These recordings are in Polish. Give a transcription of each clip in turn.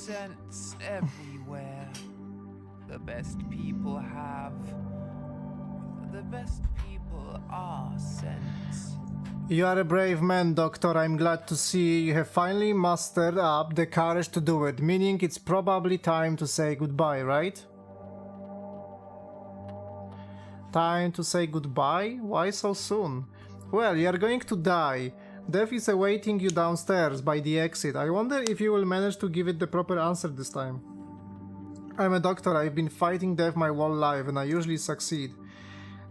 sense everywhere. The best people have. The best people are sense. You are a brave man, Doctor. I'm glad to see you have finally mustered up the courage to do it, meaning it's probably time to say goodbye, right? Time to say goodbye? Why so soon? Well, you are going to die. Death is awaiting you downstairs by the exit. I wonder if you will manage to give it the proper answer this time. I'm a doctor. I've been fighting death my whole life and I usually succeed.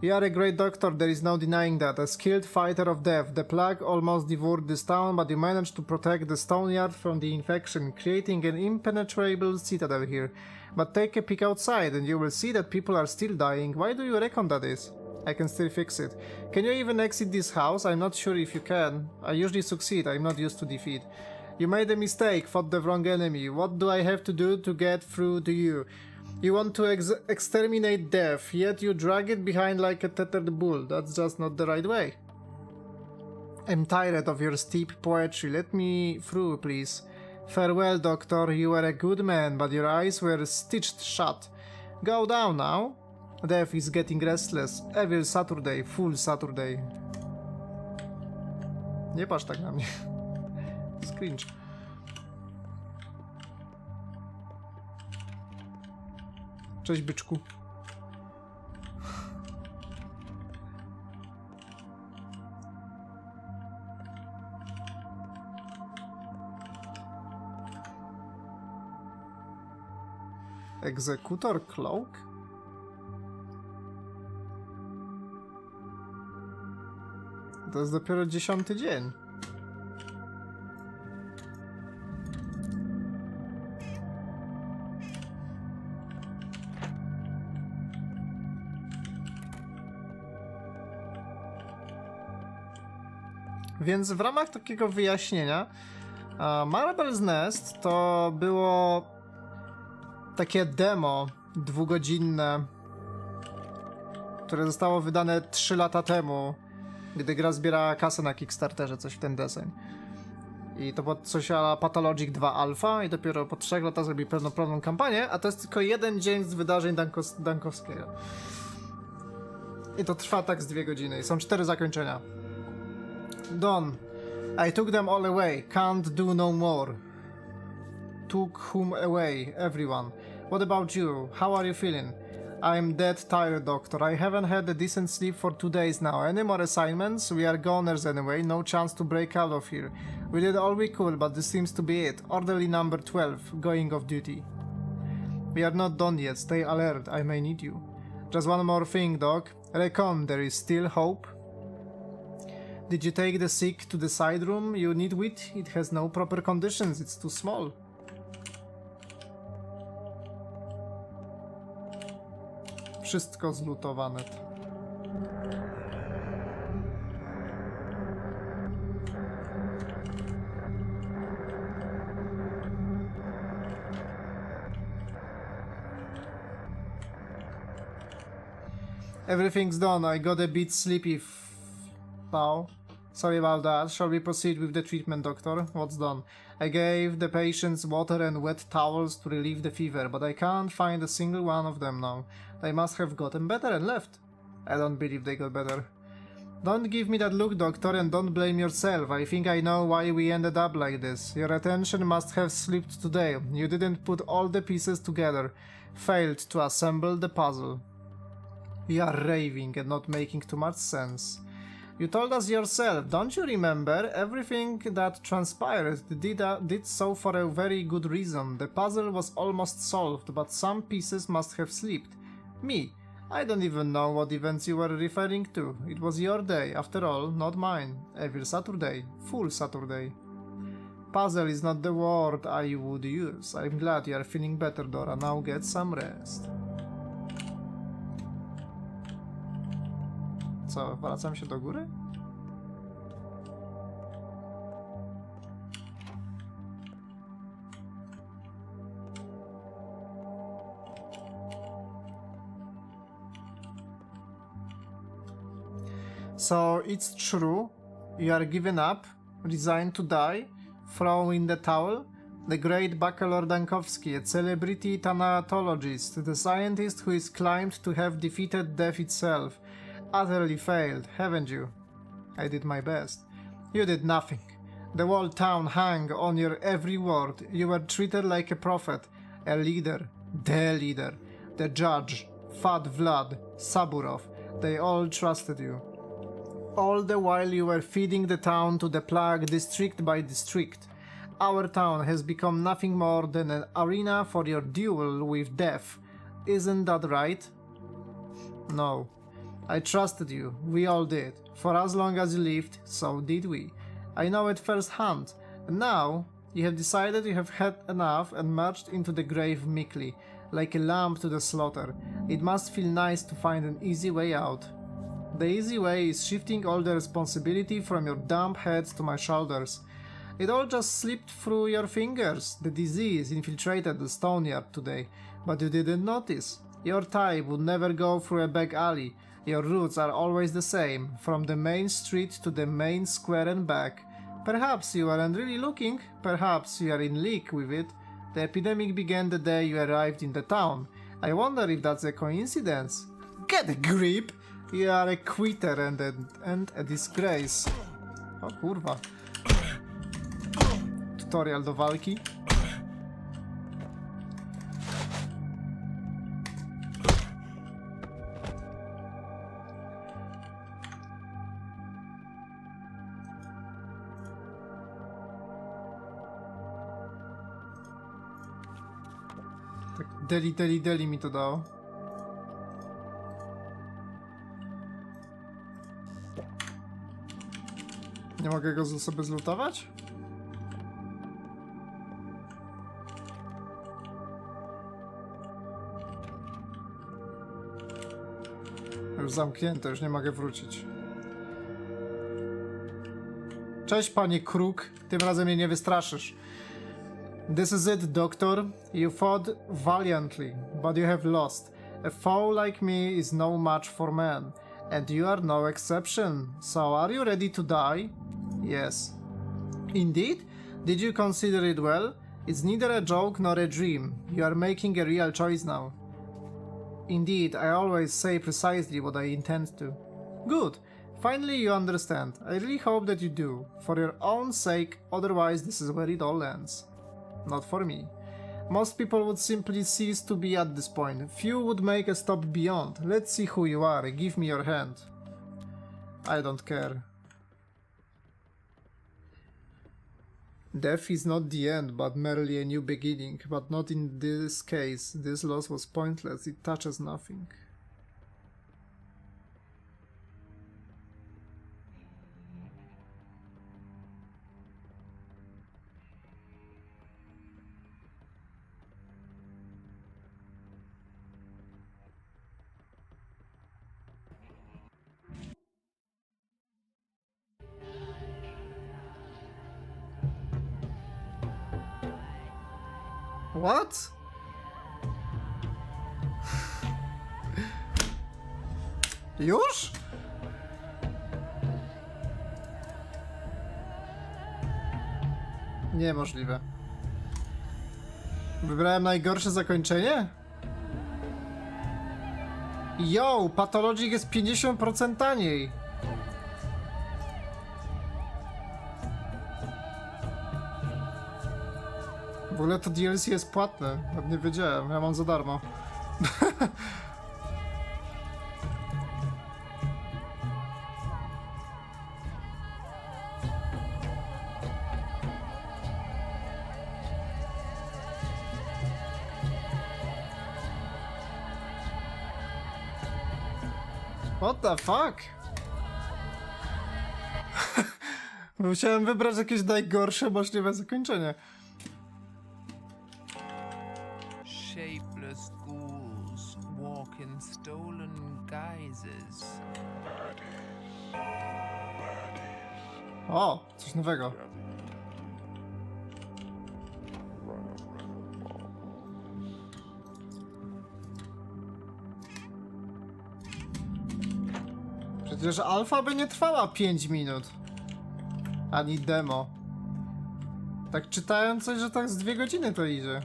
You are a great doctor, there is no denying that. A skilled fighter of death. The plague almost devoured this town, but you managed to protect the Stoneyard from the infection, creating an impenetrable citadel here. But take a peek outside and you will see that people are still dying. Why do you reckon that is? I can still fix it. Can you even exit this house? I'm not sure if you can. I usually succeed, I'm not used to defeat. You made a mistake, fought the wrong enemy. What do I have to do to get through to you? You want to exterminate death, yet you drag it behind like a tethered bull. That's just not the right way. I'm tired of your steep poetry. Let me through, please. Farewell, Doctor. You were a good man, but your eyes were stitched shut. Go down now. Death is getting restless. Evil Saturday, full Saturday. Nie patrz tak na mnie. Cringe. Cześć, byczku. Egzekutor Cloak? To jest dopiero 10. dzień. Więc w ramach takiego wyjaśnienia Marble's Nest to było takie demo 2-godzinne, które zostało wydane 3 lata temu, gdy gra zbierała kasę na Kickstarterze, coś w ten deseń. I to było coś a la Pathologic 2 Alpha i dopiero po 3 latach zrobili pełnoprawną kampanię, a to jest tylko 1 dzień z wydarzeń Dankowskiego. I to trwa tak z 2 godziny i są 4 zakończenia. Done. I took them all away. Can't do no more. Took whom away? Everyone. What about you? How are you feeling? I'm dead tired, Doctor. I haven't had a decent sleep for 2 days now. Any more assignments? We are goners anyway. No chance to break out of here. We did all we could, but this seems to be it. Orderly number 12, going off duty. We are not done yet. Stay alert. I may need you. Just one more thing, Doc. Recon, there is still hope. Did you take the sick to the side room you need with? It has no proper conditions, it's too small. Wszystko zlutowane. Everything's done, I got a bit sleepy now. Sorry about that. Shall we proceed with the treatment, Doctor? What's done? I gave the patients water and wet towels to relieve the fever, but I can't find a single one of them now. They must have gotten better and left. I don't believe they got better. Don't give me that look, Doctor, and don't blame yourself. I think I know why we ended up like this. Your attention must have slipped today. You didn't put all the pieces together. Failed to assemble the puzzle. You are raving and not making too much sense. You told us yourself, don't you remember? Everything that transpired did so for a very good reason. The puzzle was almost solved, but some pieces must have slipped. Me. I don't even know what events you were referring to. It was your day, after all, not mine. Every Saturday. Full Saturday. Puzzle is not the word I would use. I'm glad you are feeling better, Dora. Now get some rest. Co, wracam się do góry? So it's true, you are given up, resigned to die, throw in the towel, The great Bakalor Dankowski, a celebrity thanatologist, the scientist who is claimed to have defeated death itself. Utterly failed, haven't you? I did my best. You did nothing. The whole town hung on your every word. You were treated like a prophet, a leader, the judge, Fat Vlad, Saburov. They all trusted you. All the while you were feeding the town to the plague district by district. Our town has become nothing more than an arena for your duel with death. Isn't that right? No. I trusted you. We all did. For as long as you lived, so did we. I know it firsthand. And now, you have decided you have had enough and marched into the grave meekly, like a lamb to the slaughter. It must feel nice to find an easy way out. The easy way is shifting all the responsibility from your dumb head to my shoulders. It all just slipped through your fingers. The disease infiltrated the Stoneyard today, but you didn't notice. Your type would never go through a back alley. Your routes are always the same, from the main street to the main square and back. Perhaps you aren't really looking, perhaps you are in league with it. The epidemic began the day you arrived in the town. I wonder if that's a coincidence. Get a grip! You are a quitter and a disgrace. O kurwa. Tutorial do walki. Tak deli mi to dało. Nie mogę go sobie zlutować? Już zamknięte, już nie mogę wrócić. Cześć, panie Kruk. Tym razem mnie nie wystraszysz. This is it, doctor. You fought valiantly, but you have lost. A foe like me is no match for man, and you are no exception. So are you ready to die? Yes. Indeed? Did you consider it well? It's neither a joke nor a dream. You are making a real choice now. Indeed, I always say precisely what I intend to. Good. Finally you understand. I really hope that you do. For your own sake, otherwise this is where it all ends. Not for me. Most people would simply cease to be at this point. Few would make a stop beyond. Let's see who you are. Give me your hand. I don't care. Death is not the end, but merely a new beginning. But not in this case. This loss was pointless. It touches nothing. What? Już? Niemożliwe. Wybrałem najgorsze zakończenie? Yo, Pathologic jest 50% taniej. W ogóle to DLC jest płatne. Nawet nie wiedziałem, ja mam za darmo. What the fuck? Musiałem wybrać jakieś najgorsze możliwe zakończenie. Shapeless ghouls walk in stolen guises. O, coś nowego. Przecież alfa by nie trwała 5 minut. Ani demo. Tak czytałem coś, że tak z 2 godziny to idzie.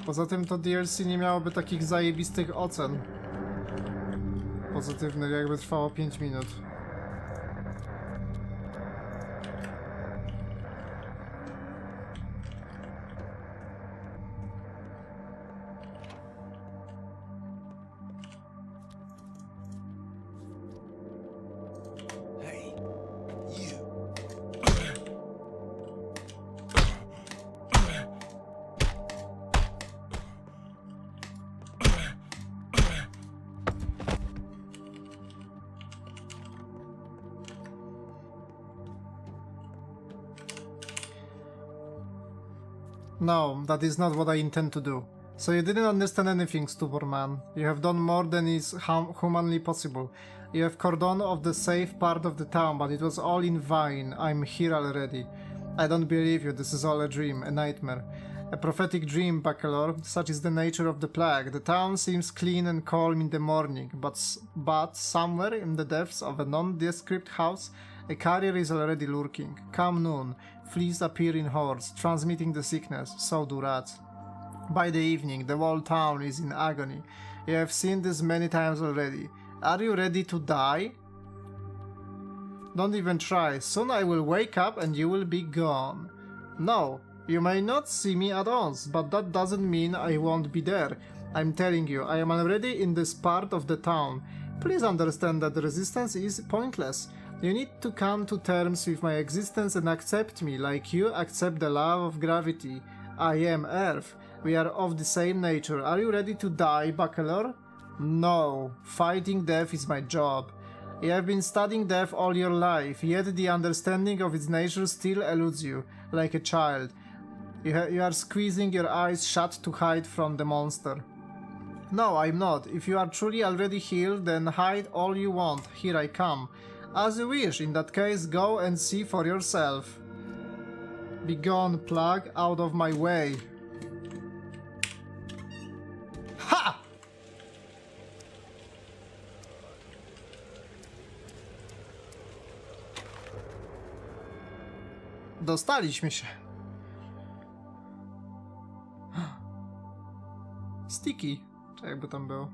Poza tym to DLC nie miałoby takich zajebistych ocen pozytywnych, jakby trwało 5 minut. Hey, you. No, that is not what I intend to do. So you didn't understand anything, stupid man. You have done more than is humanly possible. You have cordoned off the safe part of the town, but it was all in vain. I'm here already. I don't believe you. This is all a dream, a nightmare. A prophetic dream, Bachelor. Such is the nature of the plague. The town seems clean and calm in the morning, but somewhere in the depths of a nondescript house, a carrier is already lurking. Come noon, fleas appear in hordes, transmitting the sickness. So do rats. By the evening, the whole town is in agony. You have seen this many times already. Are you ready to die? Don't even try. Soon I will wake up and you will be gone. No, you may not see me at once, but that doesn't mean I won't be there. I'm telling you, I am already in this part of the town. Please understand that resistance is pointless. You need to come to terms with my existence and accept me like you accept the law of gravity. I am Earth. We are of the same nature. Are you ready to die, Bachelor? No. Fighting death is my job. You have been studying death all your life, yet the understanding of its nature still eludes you, like a child. You are squeezing your eyes shut to hide from the monster. No, I'm not. If you are truly already healed, then hide all you want. Here I come. As you wish. In that case, go and see for yourself. Begone, plague, out of my way. Ha! Dostaliśmy się. Sticky, czy jakby tam było.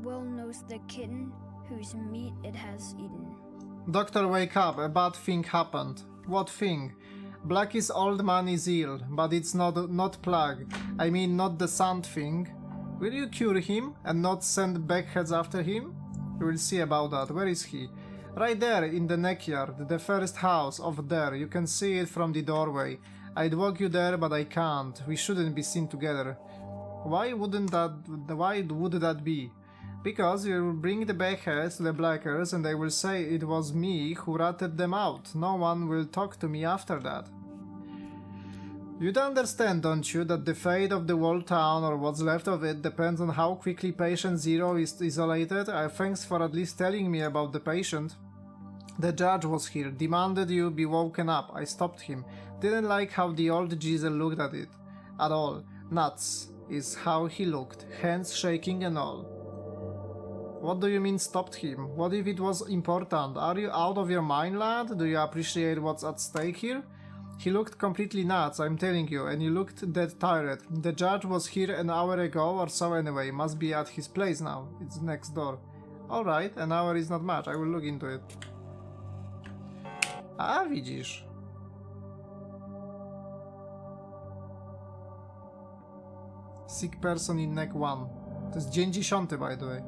Well knows the kitten whose meat it has eaten. Doctor, wake up. A bad thing happened. What thing? Blackie's old man is ill, but it's not plague. I mean, not the sand thing. Will you cure him and not send backheads after him? We will see about that. Where is he? Right there, in the neckyard, the first house, over there. You can see it from the doorway. I'd walk you there, but I can't. We shouldn't be seen together. Why would that be? Because you will bring the backheads to the Blackers and they will say it was me who ratted them out. No one will talk to me after that. You'd understand, don't you, that the fate of the whole town, or what's left of it, depends on how quickly patient zero is isolated? Thanks for at least telling me about the patient. The judge was here, demanded you be woken up. I stopped him. Didn't like how the old geezer looked at it. At all. Nuts is how he looked, hands shaking and all. What do you mean stopped him? What if it was important? Are you out of your mind, lad? Do you appreciate what's at stake here? He looked completely nuts, I'm telling you, and you looked dead tired. The judge was here an hour ago or so anyway, must be at his place now. It's next door. Alright, an hour is not much, I will look into it. A, widzisz. Sick person in neck 1. To jest dzień 10, by the way.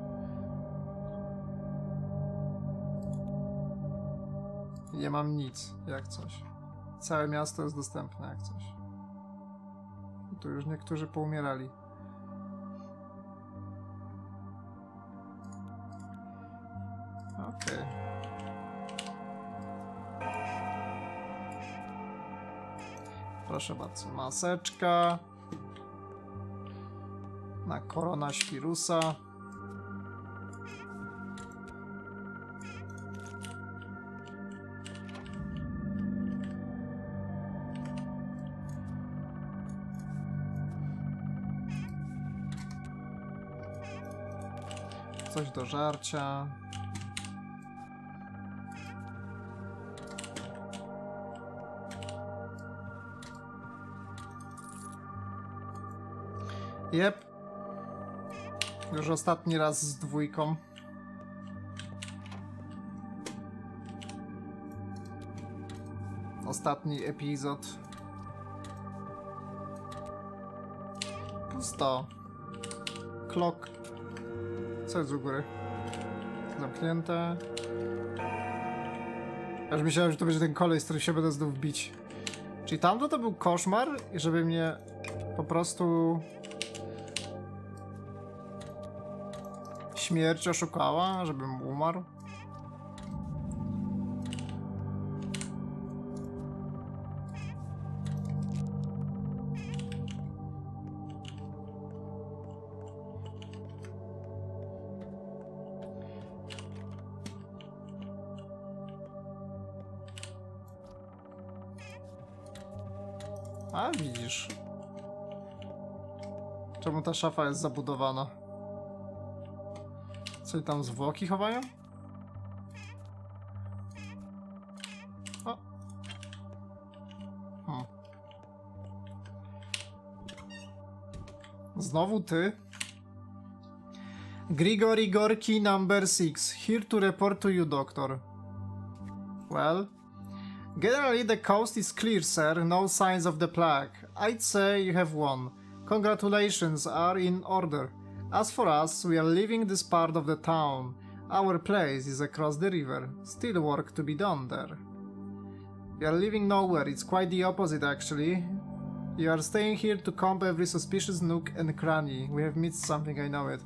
Nie mam nic, jak coś. Całe miasto jest dostępne, jak coś. Tu już niektórzy poumierali. Okej. Proszę bardzo, maseczka. Na koronawirusa. coś do żarcia. Jep. Już ostatni raz z dwójką. Ostatni epizod. Pusto. Klok. Co jest u góry? Zamknięte. Aż myślałem, że to będzie ten kolej, z którym się będę znów bić. Czyli tamto to był koszmar i żeby mnie po prostu śmierć oszukała, żebym umarł. A widzisz. Czemu ta szafa jest zabudowana? Co i tam zwłoki chowają? O. Znowu ty? Grigory Gorki number 6. Here to report to you, doctor. Well? Generally, the coast is clear, sir. No signs of the plague. I'd say you have won. Congratulations are in order. As for us, we are leaving this part of the town. Our place is across the river. Still work to be done there. We are leaving nowhere. It's quite the opposite, actually. You are staying here to comb every suspicious nook and cranny. We have missed something, I know it.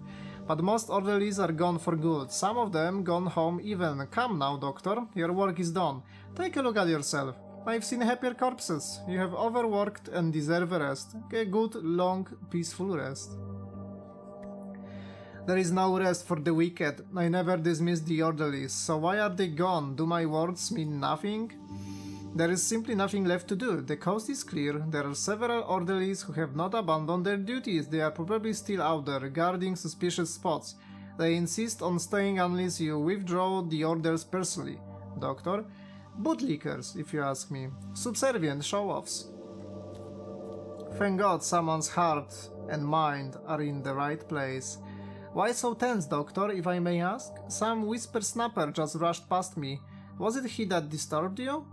But most orderlies are gone for good. Some of them gone home even. Come now, doctor. Your work is done. Take a look at yourself. I've seen happier corpses. You have overworked and deserve a rest. A good, long, peaceful rest. There is no rest for the wicked. I never dismissed the orderlies. So why are they gone? Do my words mean nothing? There is simply nothing left to do. The coast is clear. There are several orderlies who have not abandoned their duties. They are probably still out there, guarding suspicious spots. They insist on staying unless you withdraw the orders personally. Doctor? Bootlickers, if you ask me. Subservient show-offs. Thank God someone's heart and mind are in the right place. Why so tense, doctor, if I may ask? Some whisper snapper just rushed past me. Was it he that disturbed you?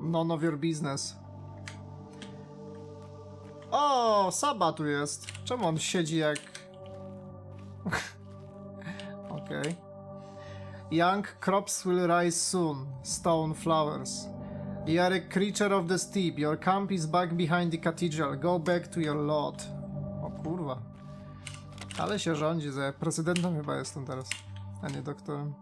None of your business. O, Saba tu jest. Czemu on siedzi jak... Okej. Young crops will rise soon. Stone flowers. You are a creature of the steep. Your camp is back behind the cathedral. Go back to your lord. O kurwa. Ale się rządzi, że prezydentem chyba jestem teraz, a nie doktorem.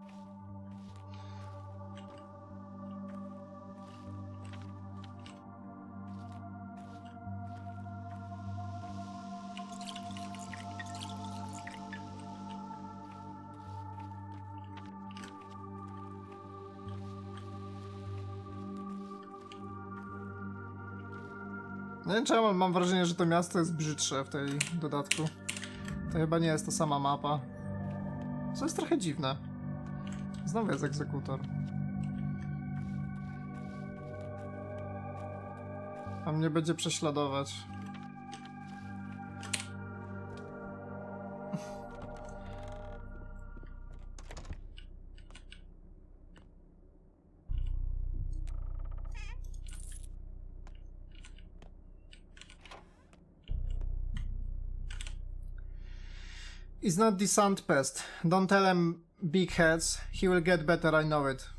Nie wiem czemu, mam wrażenie, że to miasto jest brzydsze w tej dodatku. To chyba nie jest ta sama mapa. Co jest trochę dziwne. Znowu jest egzekutor. A mnie będzie prześladować. It's not the sand pest. Don't tell him big heads. He will get better, I know it.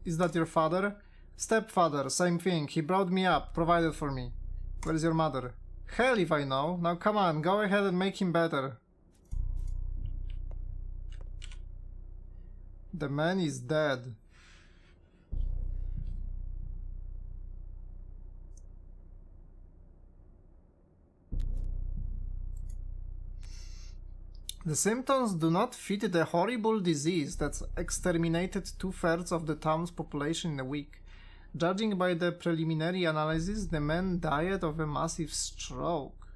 Is that your father? Stepfather, same thing. He brought me up, provided for me. Where's your mother? Hell if I know. Now come on, go ahead and make him better. The man is dead. The symptoms do not fit the horrible disease that's exterminated 2/3 of the town's population in a week. Judging by the preliminary analysis, the man died of a massive stroke.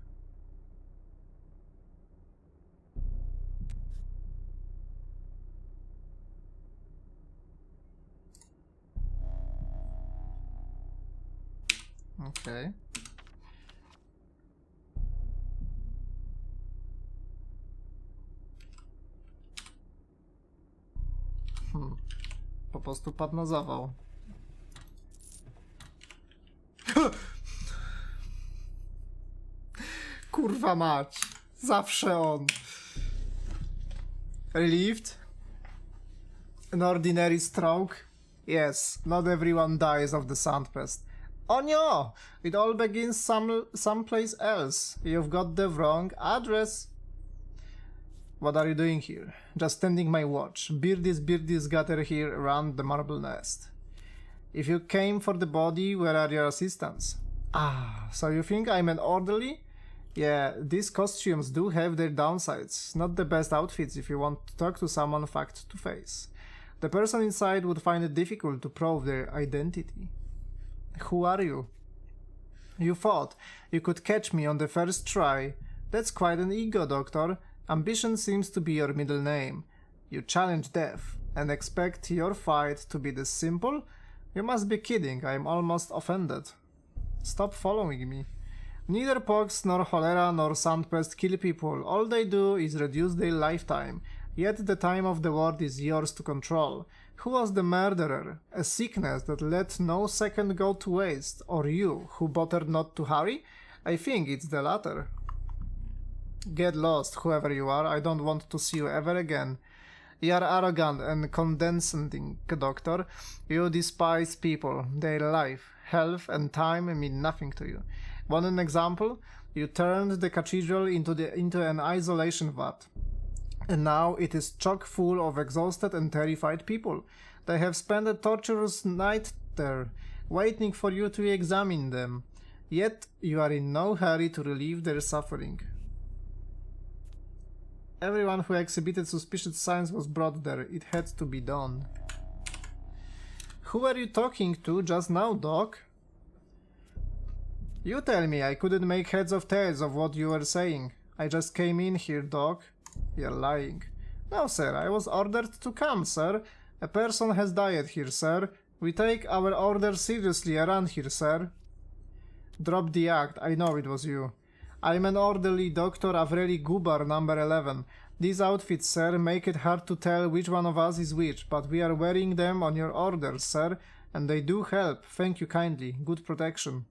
Okej. Po prostu padł na zawał. Kurwa mać. Zawsze on. Relieved? An ordinary stroke? Yes, not everyone dies of the sandpest. Oh no! It all begins someplace else. You've got the wrong address. What are you doing here? Just standing my watch. Birdies gather here around the marble nest. If you came for the body, where are your assistants? Ah, so you think I'm an orderly? Yeah, these costumes do have their downsides. Not the best outfits if you want to talk to someone fact to face. The person inside would find it difficult to prove their identity. Who are you? You thought you could catch me on the first try. That's quite an ego, Doctor. Ambition seems to be your middle name. You challenge death and expect your fight to be this simple? You must be kidding, I'm almost offended. Stop following me. Neither pox, nor cholera, nor sandpest kill people. All they do is reduce their lifetime. Yet the time of the ward is yours to control. Who was the murderer? A sickness that let no second go to waste? Or you, who bothered not to hurry? I think it's the latter. Get lost, whoever you are. I don't want to see you ever again. You are arrogant and condescending, Doctor. You despise people. Their life, health, and time mean nothing to you. Want an example? You turned the cathedral into an isolation vat. And now it is chock full of exhausted and terrified people. They have spent a torturous night there, waiting for you to examine them. Yet you are in no hurry to relieve their suffering. Everyone who exhibited suspicious signs was brought there. It had to be done. Who were you talking to just now, Doc? You tell me. I couldn't make heads or tails of what you were saying. I just came in here, Doc. You're lying. No, sir. I was ordered to come, sir. A person has died here, sir. We take our orders seriously around here, sir. Drop the act. I know it was you. I'm an orderly, Dr. Avreli Gubar, number 11. These outfits, sir, make it hard to tell which one of us is which, but we are wearing them on your orders, sir, and they do help. Thank you kindly. Good protection.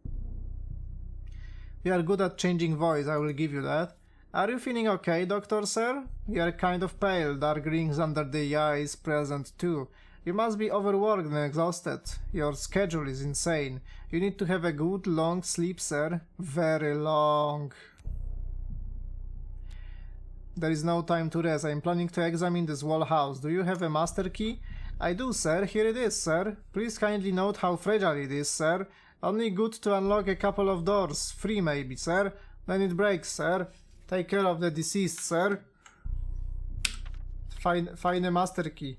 You are good at changing voice, I will give you that. Are you feeling okay, Doctor, sir? You are kind of pale, dark rings under the eyes present too. You must be overworked and exhausted. Your schedule is insane. You need to have a good long sleep, sir. Very long. There is no time to rest. I am planning to examine this wall house. Do you have a master key? I do, sir. Here it is, sir. Please kindly note how fragile it is, sir. Only good to unlock a couple of doors. 3 maybe, sir. Then it breaks, sir. Take care of the deceased, sir. Find a master key.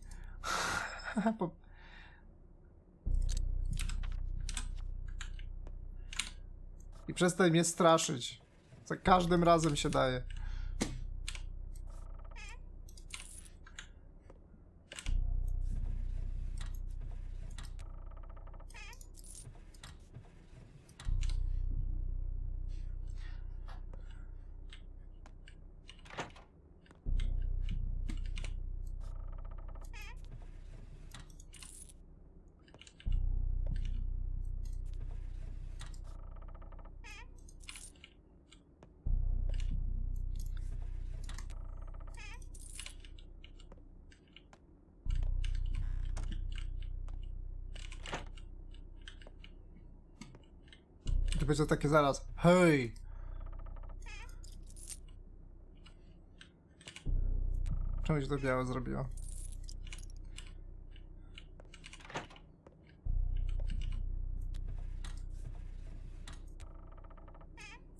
I przestań mnie straszyć. Za każdym razem się daje. To będzie takie zaraz. Hej! Czemu się to białe zrobiło?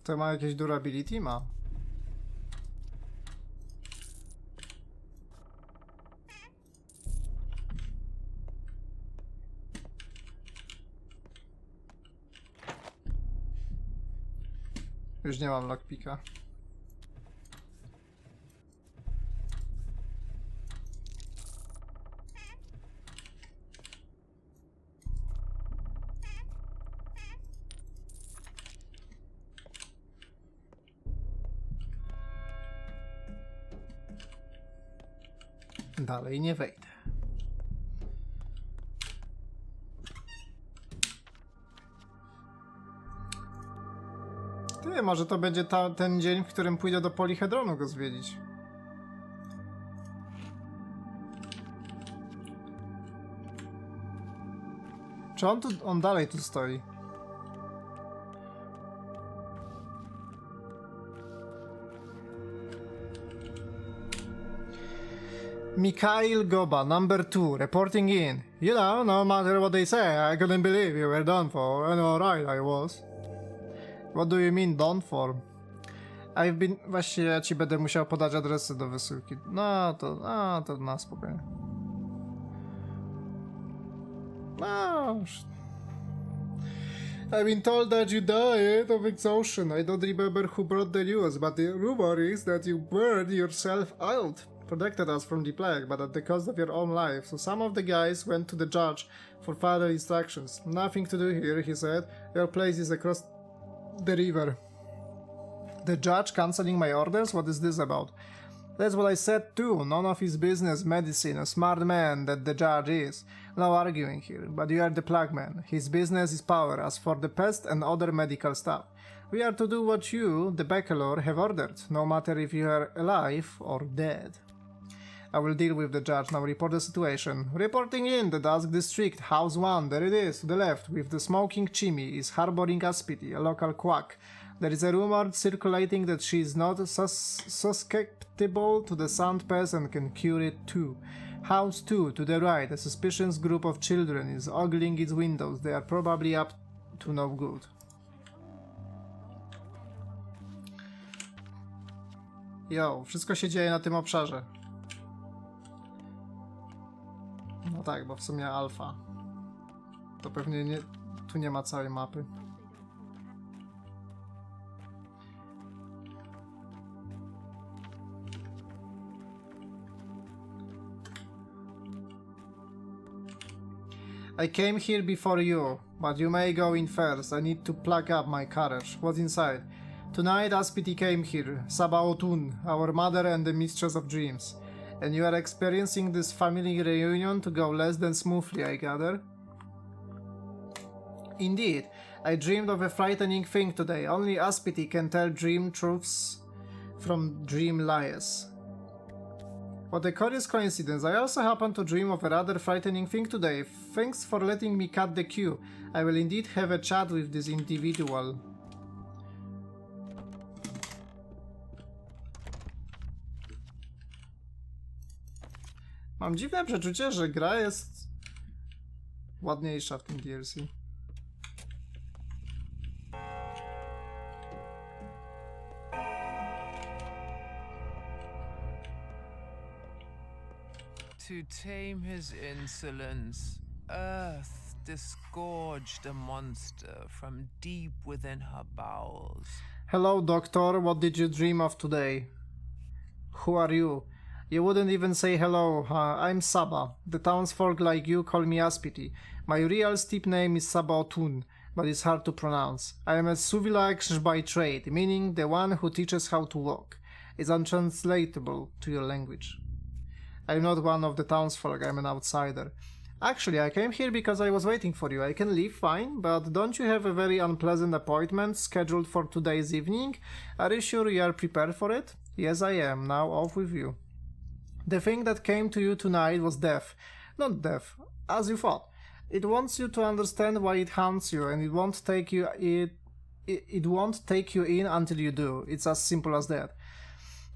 To ma jakieś durability? Ma. Już nie mam lockpicka. dalej nie wejdę. Ty, może to będzie ten dzień, w którym pójdę do Polihedronu go zwiedzić. Czy on dalej tu stoi? Mikhail Goba, number 2, reporting in. You know, no matter what they say, I couldn't believe you were done for, and alright I was. What do you mean done for? I've been... Właściwie ja ci będę musiał podać adresy do wysyłki. No to na spokojnie. No... I've been told that you died of exhaustion. I don't remember who brought the news, but the rumor is that you burned yourself out. Protected us from the plague, but at the cost of your own life. So some of the guys went to the judge for further instructions. Nothing to do here, he said. Your place is across the river. The judge cancelling my orders? What is this about? That's what I said too. None of his business, medicine, a smart man that the judge is. No arguing here, but you are the plague man. His business is power, as for the pest and other medical stuff. We are to do what you, the Bachelor, have ordered, no matter if you are alive or dead. I will deal with the judge. Now report the situation. Reporting in the Dusk District, House 1, there it is, to the left, with the smoking chimney, is harboring Aspity, a local quack. There is a rumor circulating that she is not susceptible to the sound pest and can cure it too. House 2, to the right, a suspicious group of children is ogling its windows. They are probably up to no good. Jo, wszystko się dzieje na tym obszarze. No tak, bo w sumie alfa. To pewnie nie... Tu nie ma całej mapy. I came here before you, but you may go in first. I need to plug up my carriage. What's inside? Tonight Aspity came here, Sabaotun, our mother and the mistress of dreams. And you are experiencing this family reunion to go less than smoothly, I gather? Indeed, I dreamed of a frightening thing today. Only Aspity can tell dream truths from dream lies. What a curious coincidence. I also happened to dream of a rather frightening thing today. Thanks for letting me cut the queue. I will indeed have a chat with this individual. Mam dziwne przeczucie, że gra jest ładniejsza w tym DLC. To tame his insolence, Earth disgorged a monster from deep within her bowels. Hello, Doctor. What did you dream of today? Who are you? You wouldn't even say hello, huh? I'm Saba. The townsfolk like you call me Aspity. My real steep name is Sabaotun, but it's hard to pronounce. I am a Suvilaksh by trade, meaning the one who teaches how to walk. It's untranslatable to your language. I'm not one of the townsfolk, I'm an outsider. Actually, I came here because I was waiting for you. I can leave, fine, but don't you have a very unpleasant appointment scheduled for today's evening? Are you sure you are prepared for it? Yes, I am. Now off with you. The thing that came to you tonight was death. Not death, as you thought. It wants you to understand why it haunts you, and it won't take you in until you do. It's as simple as that.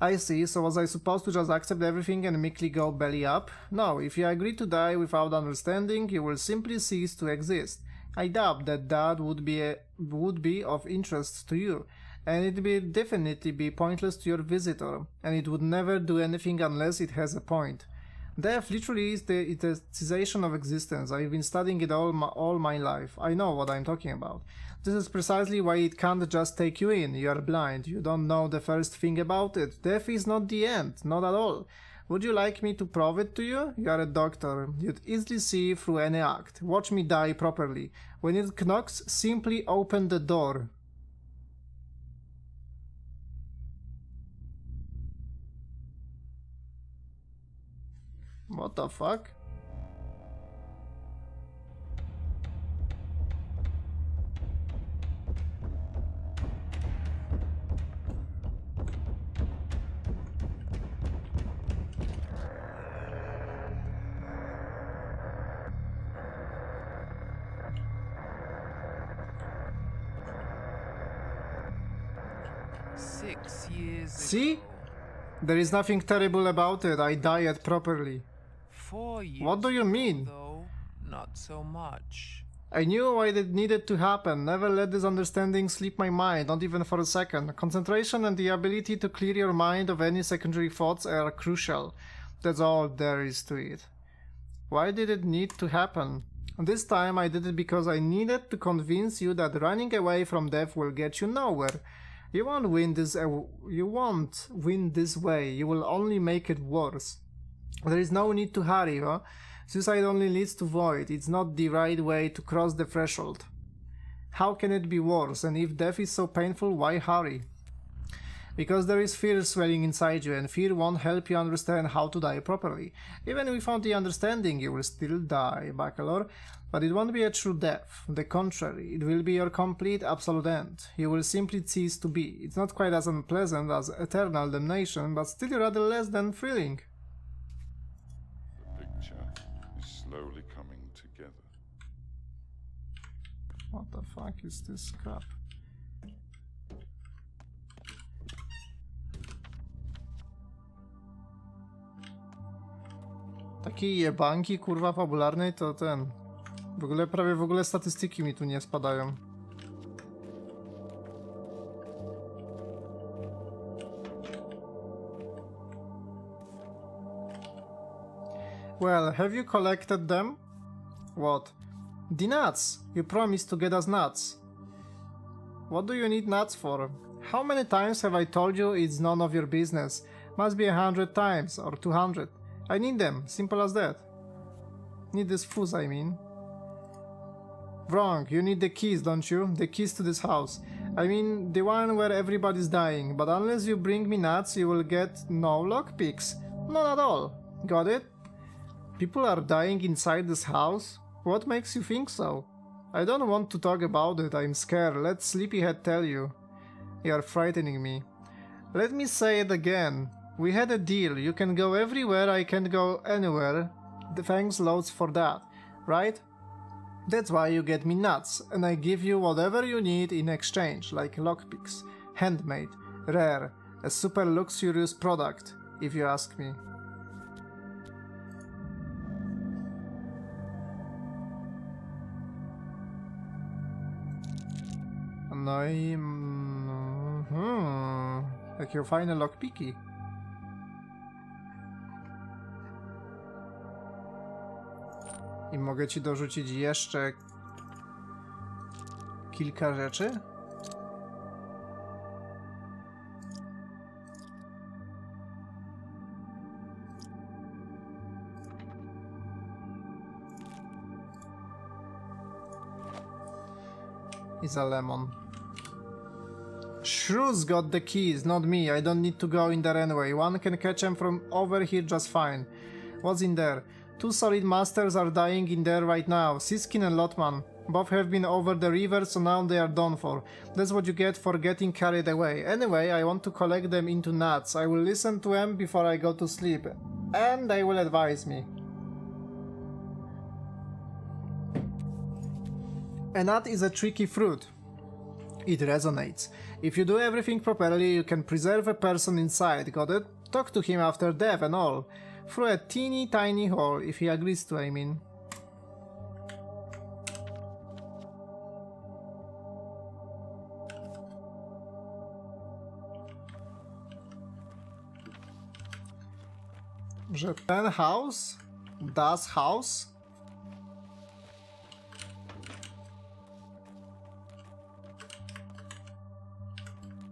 I see, so was I supposed to just accept everything and meekly go belly up? No, if you agree to die without understanding, you will simply cease to exist. I doubt that would be of interest to you, and it would definitely be pointless to your visitor, and it would never do anything unless it has a point. Death literally is the cessation of existence. I've been studying it all my life. I know what I'm talking about. This is precisely why it can't just take you in. You are blind. You don't know the first thing about it. Death is not the end. Not at all. Would you like me to prove it to you? You are a doctor. You'd easily see through any act. Watch me die properly. When it knocks, simply open the door. What the fuck? See? There is nothing terrible about it. I died properly. 4 years What do you mean? though, not so much. I knew why it needed to happen. Never let this understanding slip my mind, not even for a second. Concentration and the ability to clear your mind of any secondary thoughts are crucial. That's all there is to it. Why did it need to happen? This time I did it because I needed to convince you that running away from death will get you nowhere. You won't win this way. You will only make it worse. There is no need to hurry, huh? Suicide only leads to void. It's not the right way to cross the threshold. How can it be worse? And if death is so painful, why hurry? Because there is fear swelling inside you, and fear won't help you understand how to die properly. Even without the understanding, you will still die, Bachelor. But it won't be a true death. The contrary, it will be your complete, absolute end. You will simply cease to be. It's not quite as unpleasant as eternal damnation, but still rather less than thrilling. The picture is slowly coming together. What the fuck is this crap? Takiej jebanki, kurwa, fabularnej to ten... prawie w ogóle statystyki mi tu nie spadają. Well, have you collected them? What? The nuts! You promised to get us nuts. What do you need nuts for? How many times have I told you it's none of your business? Must be 100 times, or 200. I need them, simple as that. Need this fuzz, I mean. Wrong, you need the keys, don't you? The keys to this house. I mean, the one where everybody's dying, but unless you bring me nuts, you will get no lockpicks. None at all. Got it? People are dying inside this house? What makes you think so? I don't want to talk about it, I'm scared. Let Sleepyhead tell you. You are frightening me. Let me say it again. We had a deal. You can go everywhere, I can't go anywhere. Thanks loads for that, right? That's why you get me nuts, and I give you whatever you need in exchange, like lockpicks, handmade, rare, a super luxurious product, if you ask me. No i... Jakie fajne lockpiki. I mogę ci dorzucić jeszcze kilka rzeczy? Is a lemon. Shrew's got the keys, not me. I don't need to go in there anyway. One can catch them from over here just fine. What's in there? 2 solid masters are dying in there right now. Siskin and Lotman. Both have been over the river, so now they are done for. That's what you get for getting carried away. Anyway, I want to collect them into nuts. I will listen to them before I go to sleep. And they will advise me. A nut is a tricky fruit. It resonates. If you do everything properly, you can preserve a person inside, got it? Talk to him after death and all. Through a teeny tiny hole, if he agrees to, I mean. Że ten house? Das house?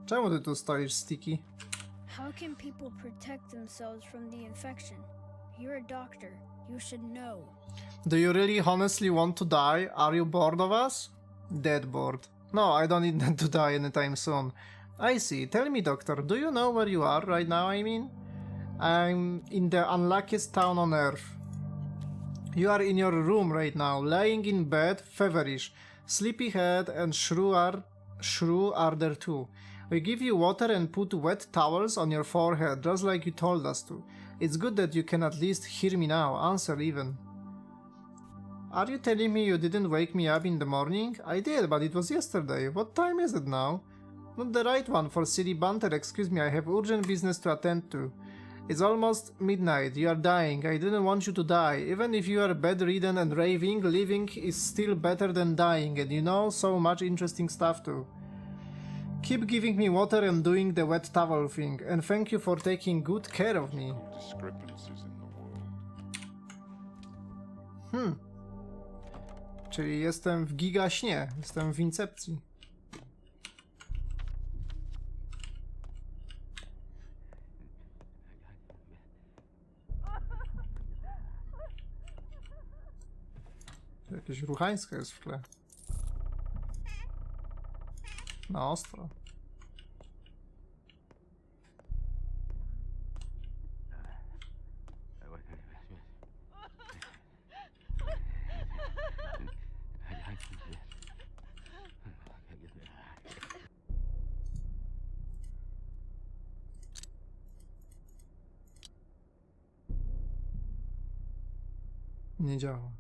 Czemu ty tu stoisz, Sticky? How can people protect themselves from the infection? You're a doctor. You should know. Do you really honestly want to die? Are you bored of us? Dead bored. No, I don't intend to die anytime soon. I see. Tell me, doctor, do you know where you are right now, I mean? I'm in the unluckiest town on earth. You are in your room right now, lying in bed, feverish. Sleepyhead and Shrew are there too. We give you water and put wet towels on your forehead, just like you told us to. It's good that you can at least hear me now, answer even. Are you telling me you didn't wake me up in the morning? I did, but it was yesterday. What time is it now? Not the right one for silly banter, excuse me, I have urgent business to attend to. It's almost midnight, you are dying, I didn't want you to die. Even if you are bedridden and raving, living is still better than dying, and you know so much interesting stuff too. Keep giving me water and doing the wet towel thing, and thank you for taking good care of me. Discrepancies in the world. Czyli jestem w gigaśnie, jestem w incepcji. Jakieś ruchańska jest w tle. Na ostro. Nie działa.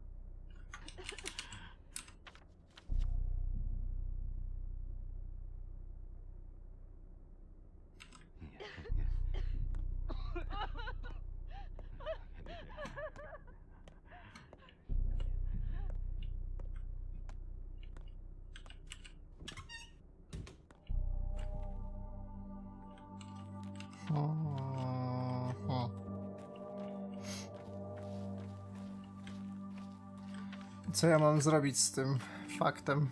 Co ja mam zrobić z tym faktem?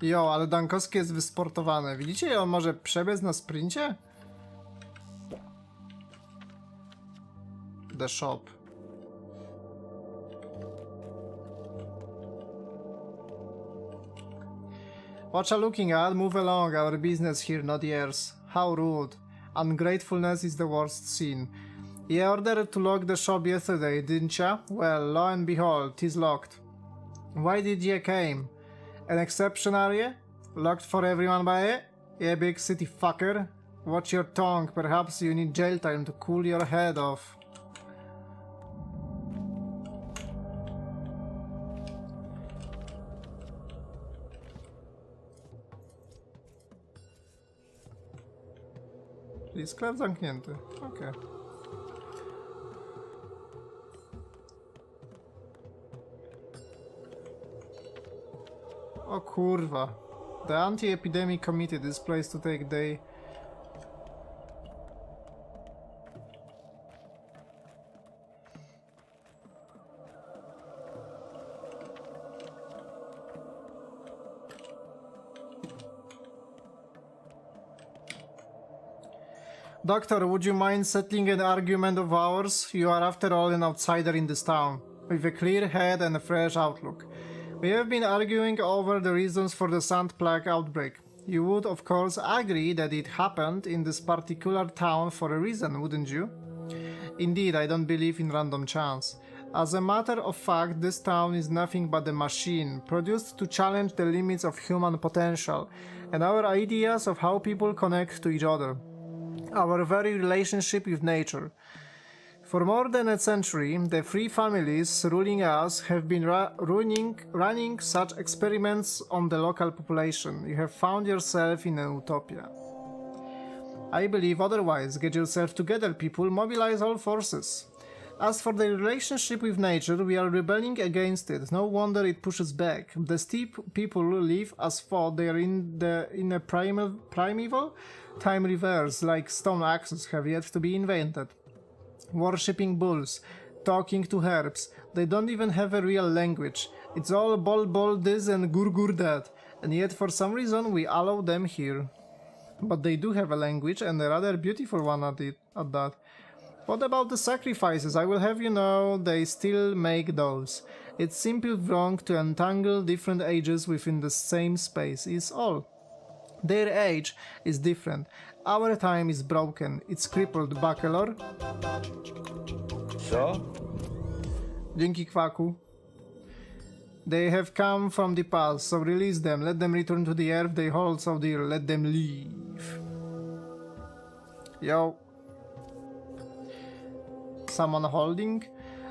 Jo, ale Dankowski jest wysportowany. Widzicie, on może przebiec na sprincie? The shop. What you looking at? Move along, our business here, not yours. How rude. Ungratefulness is the worst sin. You ordered to lock the shop yesterday, didn't ya? Well, lo and behold, 'tis locked. Why did ye came? An exception, are ye? Locked for everyone by it? Ye big city fucker. Watch your tongue, perhaps you need jail time to cool your head off. Czyli sklep zamknięty. Okej. O kurwa. The anti-epidemic committee this place to take day. Doctor, would you mind settling an argument of ours? You are after all an outsider in this town, with a clear head and a fresh outlook. We have been arguing over the reasons for the sand plague outbreak. You would, of course, agree that it happened in this particular town for a reason, wouldn't you? Indeed, I don't believe in random chance. As a matter of fact, this town is nothing but a machine, produced to challenge the limits of human potential, and our ideas of how people connect to each other. Our very relationship with nature. For more than a century, the three families ruling us have been running such experiments on the local population. You have found yourself in an utopia. I believe otherwise. Get yourself together, people. Mobilize all forces. As for the relationship with nature, we are rebelling against it. No wonder it pushes back. The steep people live as though they are in a primeval time reverse, like stone axes have yet to be invented. Worshipping bulls, talking to herbs. They don't even have a real language. It's all bol this and gur that, and yet for some reason we allow them here. But they do have a language, and a rather beautiful one at that. What about the sacrifices? I will have you know they still make those. It's simply wrong to entangle different ages within the same space, is all. Their age is different. Our time is broken. It's crippled, Bachelor. Co? Dzięki kwaku. They have come from the past, so release them. Let them return to the earth they hold so dear. Let them leave. Yo. Someone holding?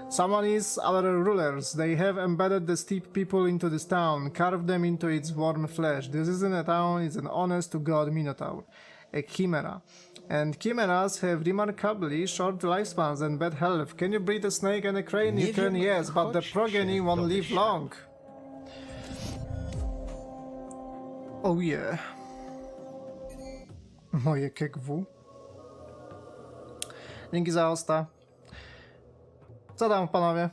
Someone is our rulers. They have embedded the steep people into this town, carved them into its warm flesh. This isn't a town, it's an honest-to-God minotaur. A chimera. And chimeras have remarkably short lifespans and bad health. Can you breed a snake and a crane? You can, yes, but the progeny won't live long. Oh yeah. Moje KGW. Dzięki za hosta. Co tam, panowie?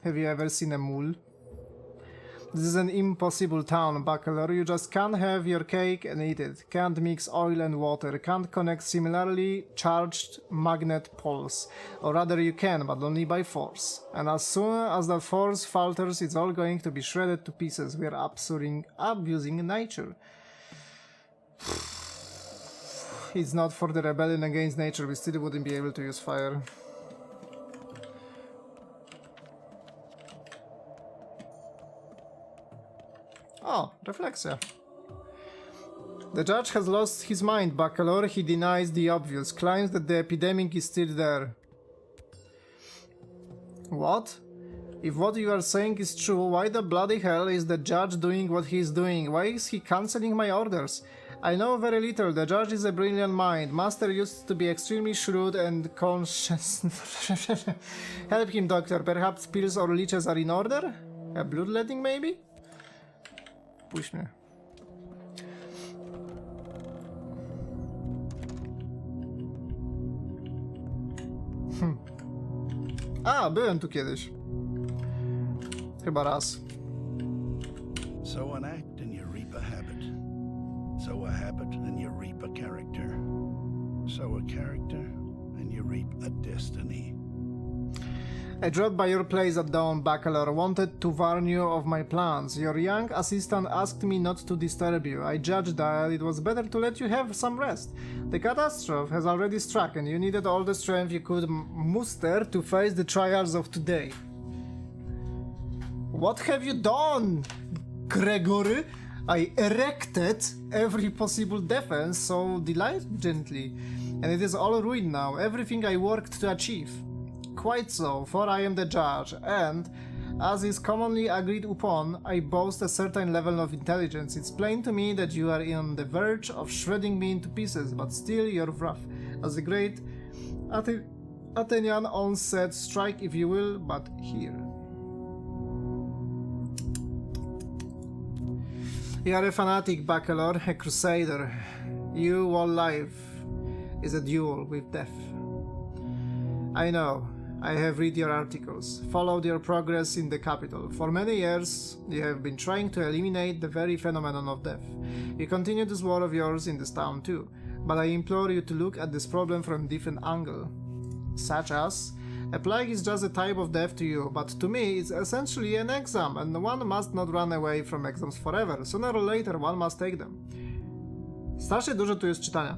Have you ever seen a mule? This is an impossible town, Bachelor. You just can't have your cake and eat it. Can't mix oil and water. Can't connect similarly charged magnet poles. Or rather you can, but only by force. And as soon as that force falters, it's all going to be shredded to pieces. We are abusing nature. It's not for the rebellion against nature. We still wouldn't be able to use fire. Oh, refleksja. The judge has lost his mind, Bachelor. He denies the obvious, claims that the epidemic is still there. What? If what you are saying is true, why the bloody hell is the judge doing what he is doing? Why is he cancelling my orders? I know very little. The judge is a brilliant mind. Master used to be extremely shrewd and conscious. Help him, doctor. Perhaps pills or leeches are in order? A bloodletting, maybe? Puść mnie. A, byłem tu kiedyś. Chyba raz. Sow an act and you reap a habit. Sow a habit and you reap a character. Sow a character and you reap a destiny. I dropped by your place at dawn, Bachelor. Wanted to warn you of my plans. Your young assistant asked me not to disturb you. I judged that it was better to let you have some rest. The catastrophe has already struck and you needed all the strength you could muster to face the trials of today. What have you done, Gregory? I erected every possible defense so diligently, and it is all ruined now. Everything I worked to achieve. Quite so, for I am the judge, and, as is commonly agreed upon, I boast a certain level of intelligence. It's plain to me that you are on the verge of shredding me into pieces, but still you're rough. As the great Athenian once said, strike if you will, but here. You are a fanatic, Bachelor, a crusader. You, all life, is a duel with death. I know. I have read your articles, followed your progress in the capital. For many years, you have been trying to eliminate the very phenomenon of death. You continue this war of yours in this town too, but I implore you to look at this problem from a different angle. Such as, a plague is just a type of death to you, but to me it's essentially an exam, and one must not run away from exams forever. Sooner or later one must take them. Strasznie dużo tu jest czytania.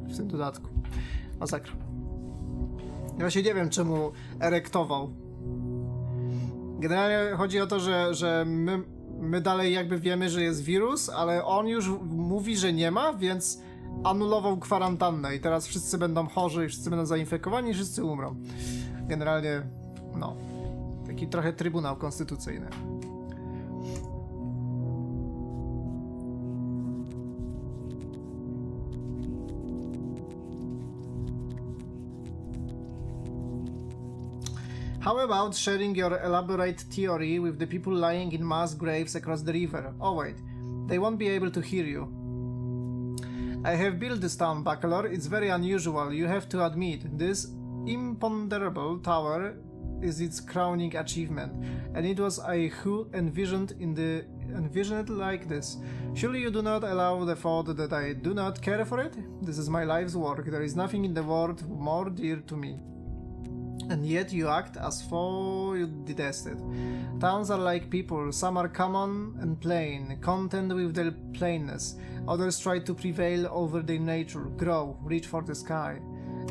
W tym dodatku. Masakra. Ja właśnie nie wiem, czemu erektował. Generalnie chodzi o to, że my dalej jakby wiemy, że jest wirus, ale on już mówi, że nie ma, więc anulował kwarantannę i teraz wszyscy będą chorzy i wszyscy będą zainfekowani i wszyscy umrą. Generalnie, no, taki trochę trybunał konstytucyjny. How about sharing your elaborate theory with the people lying in mass graves across the river? Oh wait, they won't be able to hear you. I have built this town, Bachelor. It's very unusual, you have to admit. This imponderable tower is its crowning achievement, and it was I who envisioned it like this. Surely you do not allow the thought that I do not care for it? This is my life's work. There is nothing in the world more dear to me. And yet you act as though you detested. Towns are like people, some are common and plain, content with their plainness. Others try to prevail over their nature, grow, reach for the sky.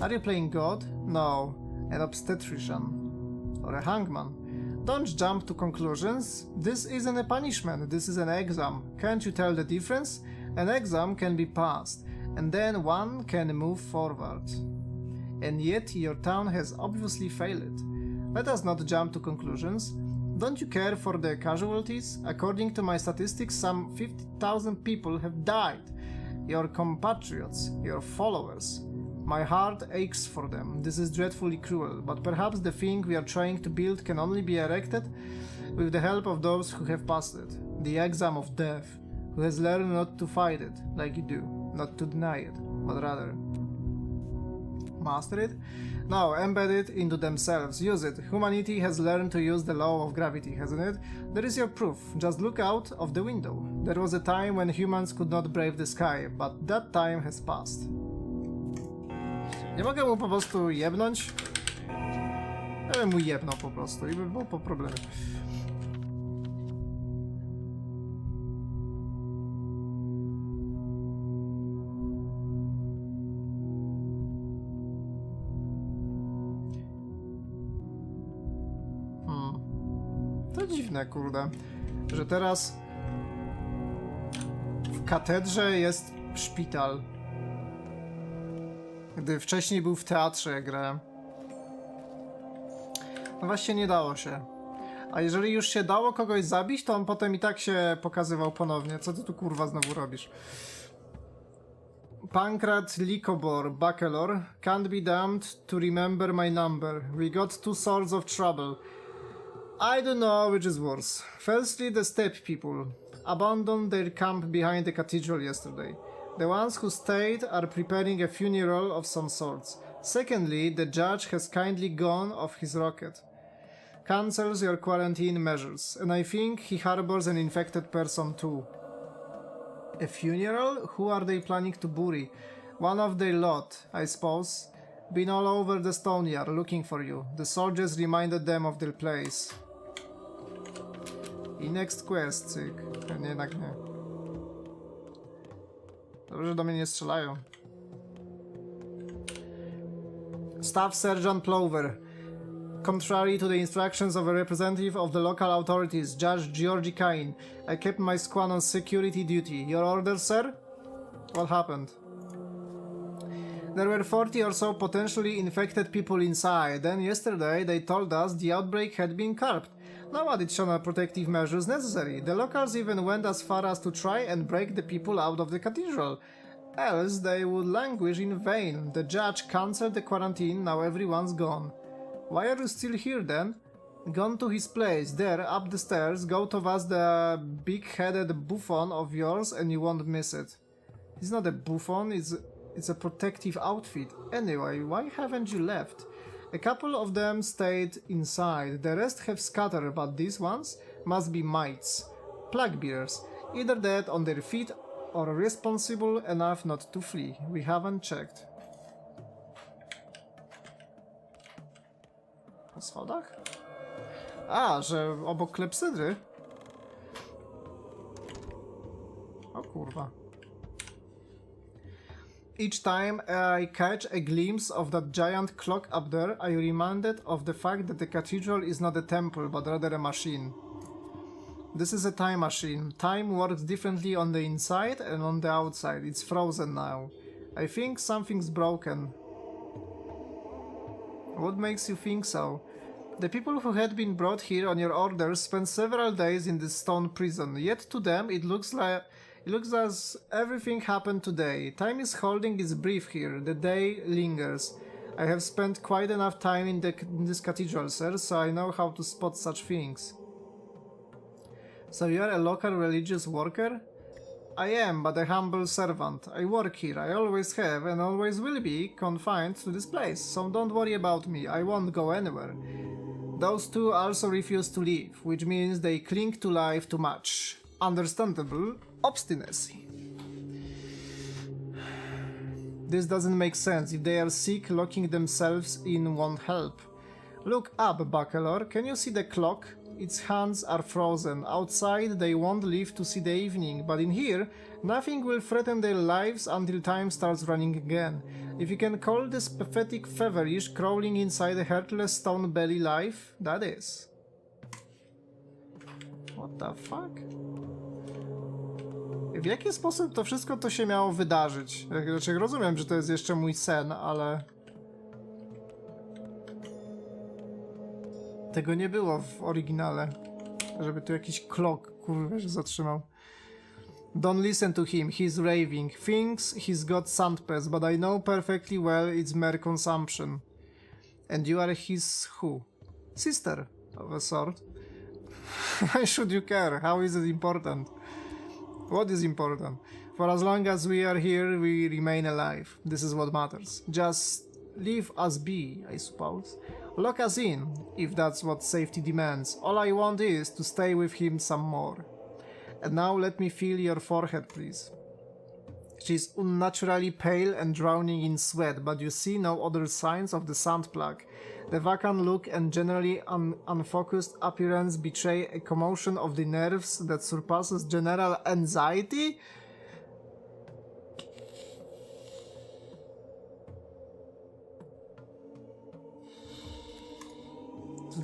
Are you playing God? No, an obstetrician. Or a hangman. Don't jump to conclusions. This isn't a punishment, this is an exam. Can't you tell the difference? An exam can be passed, and then one can move forward. And yet your town has obviously failed. Let us not jump to conclusions. Don't you care for the casualties? According to my statistics, some 50,000 people have died. Your compatriots, your followers. My heart aches for them. This is dreadfully cruel, but perhaps the thing we are trying to build can only be erected with the help of those who have passed it. The exam of death, who has learned not to fight it like you do, not to deny it, but rather master it? No, embed it into themselves, use it. Humanity has learned to use the law of gravity, hasn't it? There is your proof. Just look out of the window. There was a time when humans could not brave the sky, but that time has passed. Nie mogę mu po prostu jebnąć? Ja bym mu jebnął po prostu i by było po problemie. To dziwne, kurde, że teraz w katedrze jest szpital, gdy wcześniej był w teatrze, jak grałem. No właśnie nie dało się. A jeżeli już się dało kogoś zabić, to on potem i tak się pokazywał ponownie. Co ty tu kurwa znowu robisz? Pankrat Likobor, Bakelor, can't be damned to remember my number. We got two swords of trouble. I don't know which is worse. Firstly, the steppe people abandoned their camp behind the cathedral yesterday. The ones who stayed are preparing a funeral of some sorts. Secondly, the judge has kindly gone off his rocket. Cancels your quarantine measures, and I think he harbors an infected person too. A funeral? Who are they planning to bury? One of their lot, I suppose. Been all over the stone yard looking for you. The soldiers reminded them of their place. I next quest, cyk. Nie, jednak nie. Dobrze, że do mnie nie strzelają. Staff Sergeant Plover. Contrary to the instructions of a representative of the local authorities, Judge Georgie Kane, I kept my squad on security duty. Your orders, sir? What happened? There were 40 or so potentially infected people inside. Then yesterday they told us the outbreak had been curbed. No additional protective measures necessary. The locals even went as far as to try and break the people out of the cathedral. Else they would languish in vain. The judge cancelled the quarantine, now everyone's gone. Why are you still here then? Gone to his place, there, up the stairs, go towards the big-headed buffoon of yours and you won't miss it. He's not a buffoon, it's a protective outfit. Anyway, why haven't you left? A couple of them stayed inside, the rest have scattered, but these ones must be mites. Plague bearers, either dead on their feet or responsible enough not to flee. We haven't checked. Po schodach? A, że obok klepsydry? O kurwa. Each time I catch a glimpse of that giant clock up there, I am reminded of the fact that the cathedral is not a temple, but rather a machine. This is a time machine. Time works differently on the inside and on the outside. It's frozen now. I think something's broken. What makes you think so? The people who had been brought here on your orders spent several days in this stone prison, yet to them it looks as everything happened today. Time is holding its breath here, the day lingers. I have spent quite enough time in this cathedral, sir, so I know how to spot such things. So you are a local religious worker? I am, but a humble servant. I work here, I always have, and always will be, confined to this place, so don't worry about me, I won't go anywhere. Those two also refuse to leave, which means they cling to life too much. Understandable obstinacy. This doesn't make sense. If they are sick, locking themselves in won't help. Look up, Buckler. Can you see the clock? Its hands are frozen. Outside, they won't live to see the evening, but in here, nothing will threaten their lives until time starts running again. If you can call this pathetic feverish crawling inside a heartless stone belly life, that is. What the fuck? W jaki sposób to wszystko to się miało wydarzyć? Znaczy, rozumiem, że to jest jeszcze mój sen, ale... Tego nie było w oryginale. Żeby tu jakiś clock, kurwa, się zatrzymał. Don't listen to him, he's raving. Thinks he's got sandpass, but I know perfectly well it's mere consumption. And you are his who? Sister, of a sort. Why should you care? How is it important? What is important? For as long as we are here, we remain alive. This is what matters. Just leave us be, I suppose. Lock us in, if that's what safety demands. All I want is to stay with him some more. And now let me feel your forehead, please. She's unnaturally pale and drowning in sweat, but you see no other signs of the sand plague. The vacant look and generally unfocused appearance betray a commotion of the nerves that surpasses general anxiety.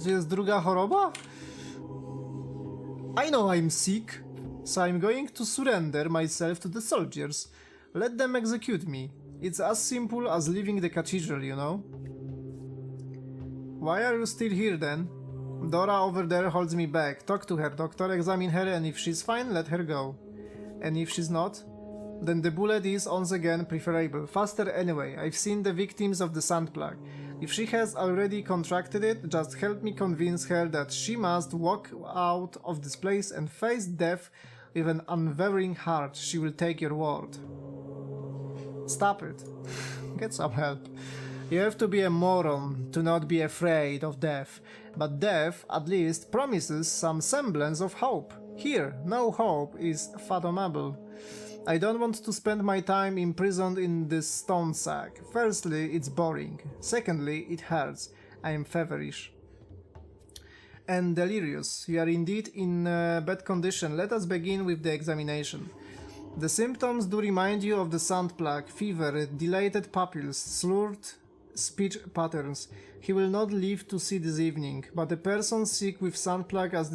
To jest druga choroba? I know I'm sick, so I'm going to surrender myself to the soldiers. Let them execute me. It's as simple as leaving the cathedral, you know? Why are you still here then? Dora over there holds me back. Talk to her, doctor, examine her, and if she's fine, let her go. And if she's not, then the bullet is once again preferable. Faster anyway. I've seen the victims of the sand plague. If she has already contracted it, just help me convince her that she must walk out of this place and face death with an unwavering heart. She will take your word. Stop it. Get some help. You have to be a moron to not be afraid of death. But death, at least, promises some semblance of hope. Here, no hope is fathomable. I don't want to spend my time imprisoned in this stone sack. Firstly, it's boring. Secondly, it hurts. I am feverish and delirious. You are indeed in bad condition. Let us begin with the examination. The symptoms do remind you of the sand plague, fever, dilated pupils, slurred speech patterns. He will not live to see this evening, but a person sick with sand plague at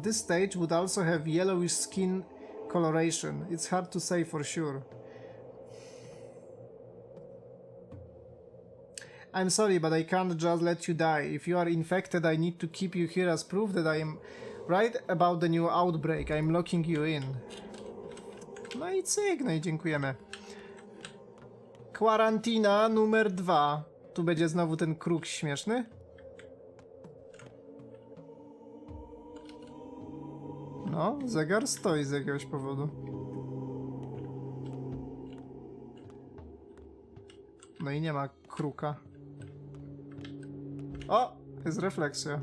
this stage would also have yellowish skin coloration. It's hard to say for sure. I'm sorry, but I can't just let you die. If you are infected, I need to keep you here as proof that I am right about the new outbreak. I'm locking you in. No i cyk, no i dziękujemy. Kwarantina numer 2. Tu będzie znowu ten kruk śmieszny. No, zegar stoi z jakiegoś powodu. No i nie ma kruka. O! Jest refleksja.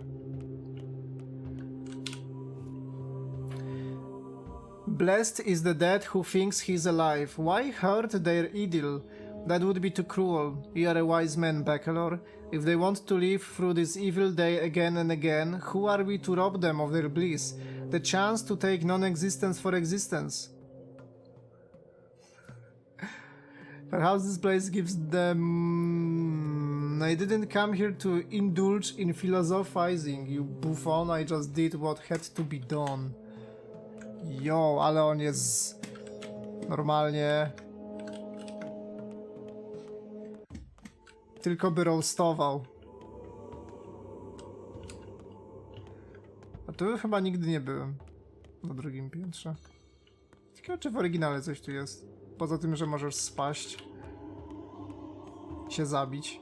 Blessed is the dead who thinks he's alive. Why hurt their idyll? That would be too cruel. You are a wise man, Bachelor. If they want to live through this evil day again and again, who are we to rob them of their bliss? The chance to take non-existence for existence. Perhaps this place gives them... I didn't come here to indulge in philosophizing, you buffon. I just did what had to be done. Jo, ale on jest... normalnie... Tylko by roastował. A tu chyba nigdy nie byłem. Na drugim piętrze. Ciekawe, czy w oryginale coś tu jest. Poza tym, że możesz spaść. Się zabić.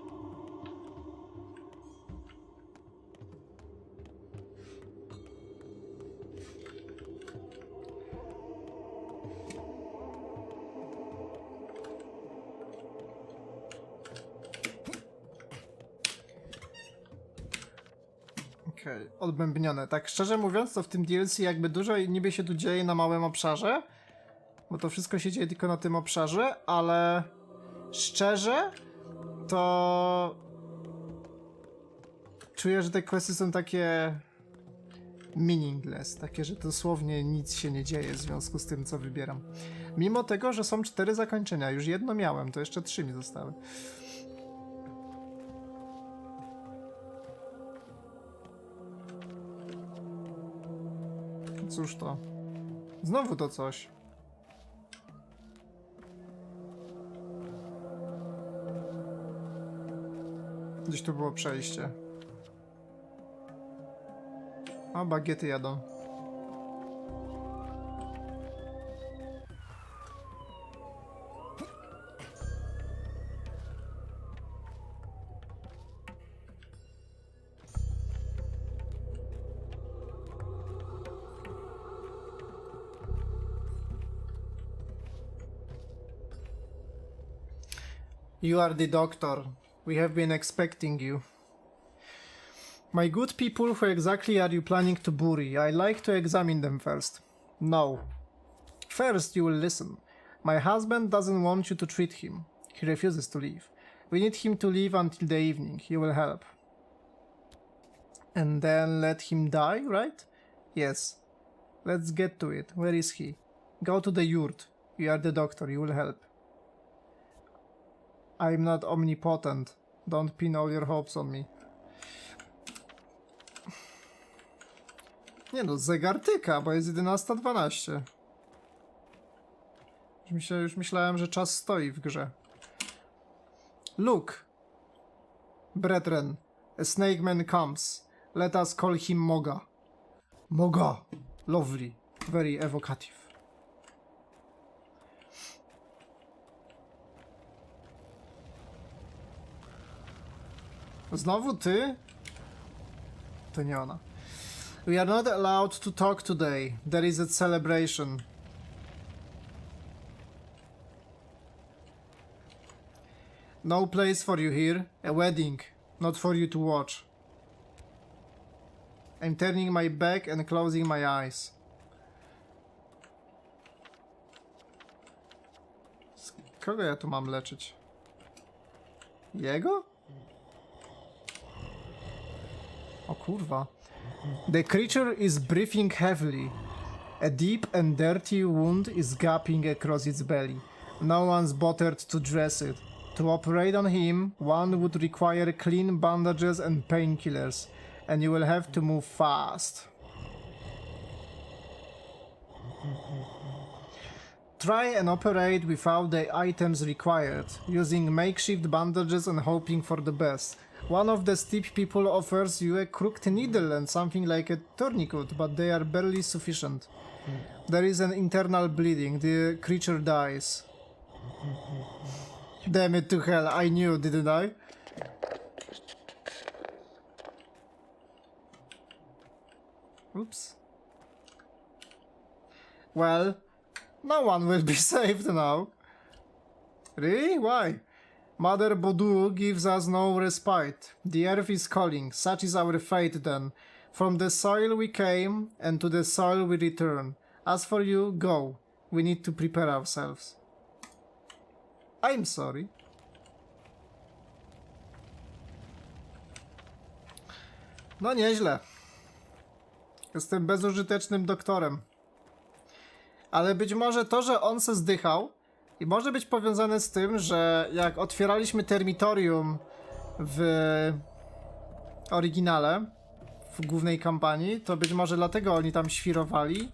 Okej, odbębnione. Tak szczerze mówiąc, to w tym DLC jakby dużo niby się tu dzieje na małym obszarze, bo to wszystko się dzieje tylko na tym obszarze, ale szczerze to czuję, że te questy są takie meaningless, takie, że dosłownie nic się nie dzieje w związku z tym, co wybieram. Mimo tego, że są 4 zakończenia, już jedno miałem, to jeszcze 3 mi zostały. Cóż to? Znowu to coś. Gdzieś tu było przejście. O, bagiety jadą. You are the doctor. We have been expecting you. My good people, who exactly are you planning to bury? I like to examine them first. No. First, you will listen. My husband doesn't want you to treat him. He refuses to leave. We need him to leave until the evening. You will help. And then let him die, right? Yes. Let's get to it. Where is he? Go to the yurt. You are the doctor. You will help. I'm not omnipotent. Don't pin all your hopes on me. Nie no, zegar tyka, bo jest 11:12. Już myślałem, że czas stoi w grze. Look, brethren, a snake man comes. Let us call him Moga. Moga. Lovely. Very evocative. Znowu ty? To nie ona. We are not allowed to talk today. There is a celebration. No place for you here. A wedding. Not for you to watch. I'm turning my back and closing my eyes. Kogo ja tu mam leczyć? Jego? O kurwa. The creature is breathing heavily. A deep and dirty wound is gaping across its belly. No one's bothered to dress it. To operate on him, one would require clean bandages and painkillers, and you will have to move fast. Try and operate without the items required, using makeshift bandages and hoping for the best. One of the steep people offers you a crooked needle and something like a tourniquet, but they are barely sufficient. There is an internal bleeding. The creature dies. Damn it to hell, I knew, didn't I? Oops. Well, no one will be saved now. Really? Why? Mother Bodu gives us no respite. The earth is calling. Such is our fate then. From the soil we came, and to the soil we return. As for you, go. We need to prepare ourselves. I'm sorry. No nieźle. Jestem bezużytecznym doktorem. Ale być może to, że on se zdychał, i może być powiązane z tym, że jak otwieraliśmy termitorium w oryginale, w głównej kampanii, to być może dlatego oni tam świrowali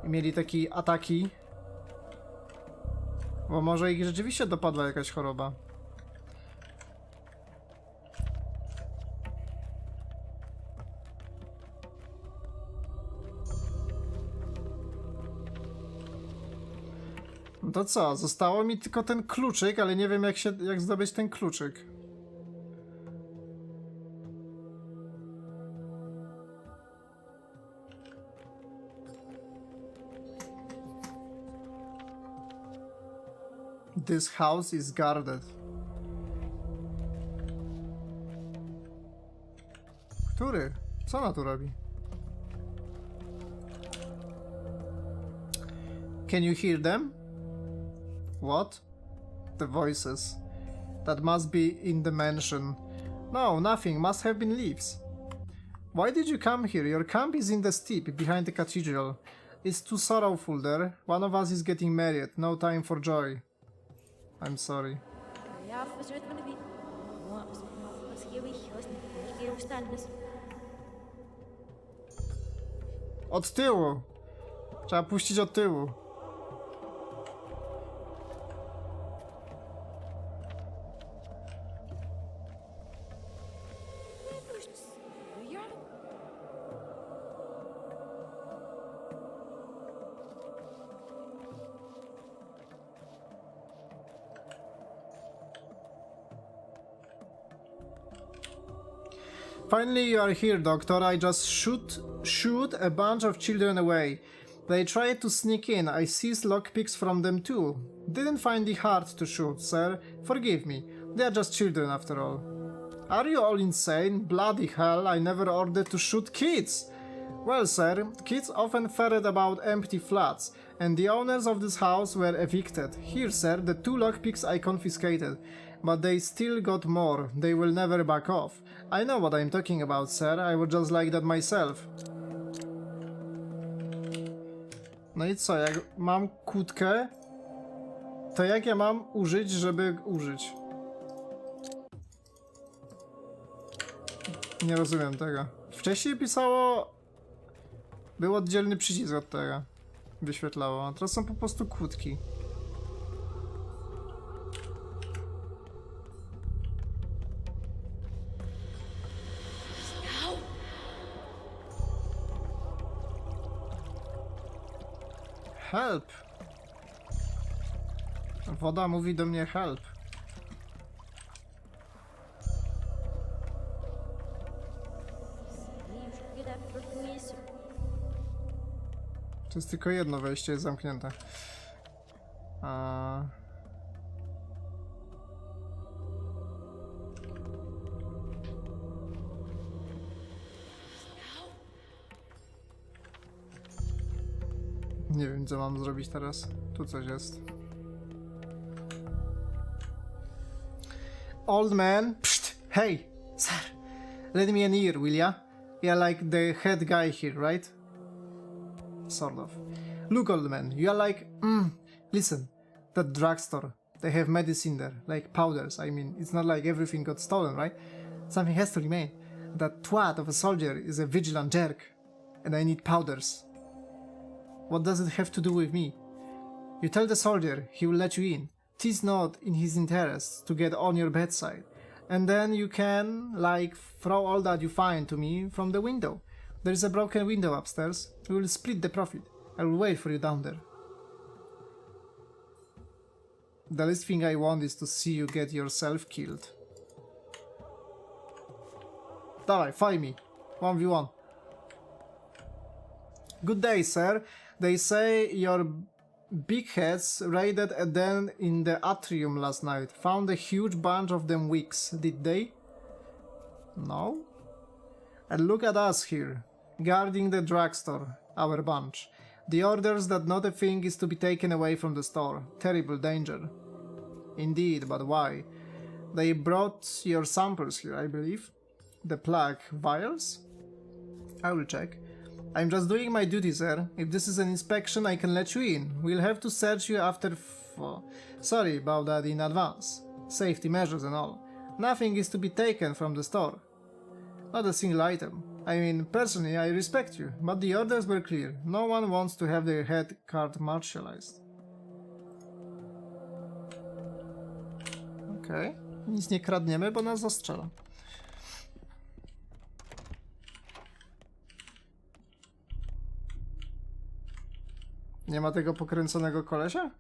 i mieli takie ataki. Bo może ich rzeczywiście dopadła jakaś choroba. No to co? Zostało mi tylko ten kluczyk, ale nie wiem jak zdobyć ten kluczyk. This house is guarded. Który? Co ona tu robi? Can you hear them? What? The voices. That must be in the mansion. No, nothing. Must have been leaves. Why did you come here? Your camp is in the steep, behind the cathedral. It's too sorrowful there. One of us is getting married. No time for joy. I'm sorry. Od tyłu! Trzeba puścić od tyłu. Finally, you are here, Doctor. I just shoot a bunch of children away. They tried to sneak in. I seized lockpicks from them too. Didn't find the heart to shoot, sir. Forgive me. They are just children after all. Are you all insane? Bloody hell, I never ordered to shoot kids! Well, sir, kids often ferret about empty flats, and the owners of this house were evicted. Here, sir, the 2 lockpicks I confiscated. But they still got more. They will never back off. I know what I'm talking about, sir. I was just like that myself. No i co, jak mam kłódkę, to jak ja mam użyć, żeby użyć? Nie rozumiem tego. Wcześniej pisało... Był oddzielny przycisk od tego. Wyświetlało. A teraz są po prostu kłódki. Help! Woda mówi do mnie help. To jest tylko jedno wejście, jest zamknięte. Nie wiem, co mam zrobić teraz. Tu coś jest. Old man. Psst! Hey! Sir! Lend me an ear, will ya? You're like the head guy here, right? Sort of. Look, old man, you are like... Listen. That drugstore. They have medicine there. Like powders. I mean, it's not like everything got stolen, right? Something has to remain. That twat of a soldier is a vigilant jerk. And I need powders. What does it have to do with me? You tell the soldier, he will let you in. 'Tis not in his interest to get on your bedside. And then you can, like, throw all that you find to me from the window. There is a broken window upstairs. We will split the profit. I will wait for you down there. The least thing I want is to see you get yourself killed. Dawaj, fight me. 1v1. Good day, sir. They say your big heads raided a den in the atrium last night. Found a huge bunch of them wicks, did they? No? And look at us here, guarding the drugstore, our bunch. The orders that not a thing is to be taken away from the store. Terrible danger. Indeed, but why? They brought your samples here, I believe. The plague vials? I will check. I'm just doing my duty, sir. If this is an inspection, I can let you in. We'll have to search you after sorry about that in advance. Safety measures and all. Nothing is to be taken from the store. Not a single item. I mean, personally, I respect you, but the orders were clear. No one wants to have their head court-martialized. Okej. Nic nie kradniemy, bo nas zastrzela. Nie ma tego pokręconego kolesia?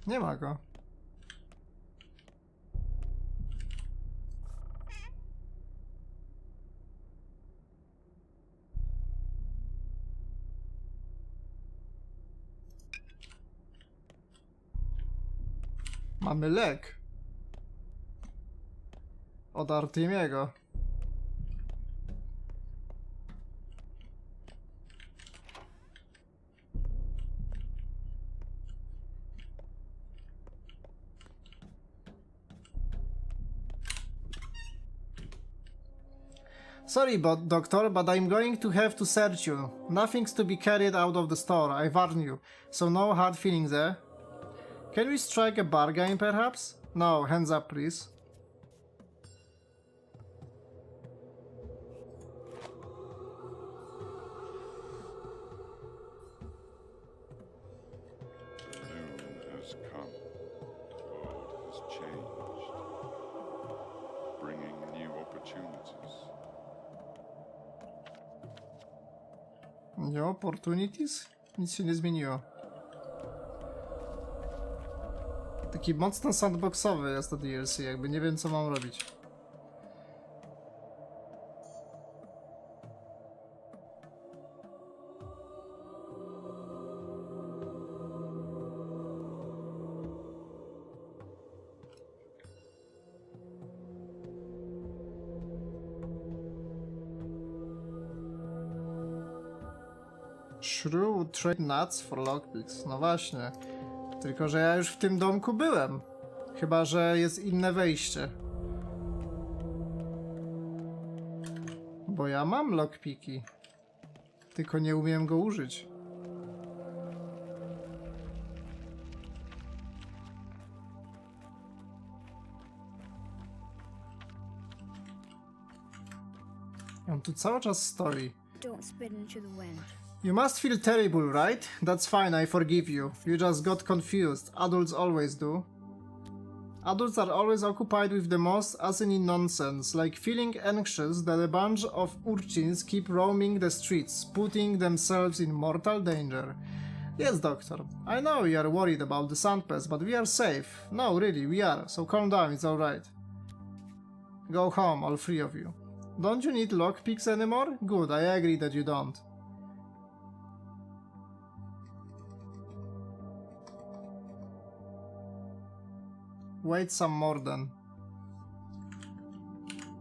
Nie ma go. Mamy lek. Od Artemiego. Sorry, doctor, but I'm going to have to search you. Nothing's to be carried out of the store, I warn you. So no hard feelings, eh? Can we strike a bargain, perhaps? No, hands up, please. Noon has come. The world has changed, bringing new opportunities. New opportunities? Nic się nie zmieniło. Taki mocno sandboxowy jest to DLC, jakby nie wiem co mam robić. Shrew would trade nuts for lockpicks. No właśnie. Tylko, że ja już w tym domku byłem. Chyba, że jest inne wejście. Bo ja mam lockpiki. Tylko nie umiem go użyć. On tu cały czas stoi. Don't spit into the wind. You must feel terrible, right? That's fine, I forgive you. You just got confused. Adults always do. Adults are always occupied with the most asinine nonsense, like feeling anxious that a bunch of urchins keep roaming the streets, putting themselves in mortal danger. Yes, doctor. I know you are worried about the sandpest, but we are safe. No, really, we are, so calm down, it's alright. Go home, all three of you. Don't you need lockpicks anymore? Good, I agree that you don't. Wait some more then.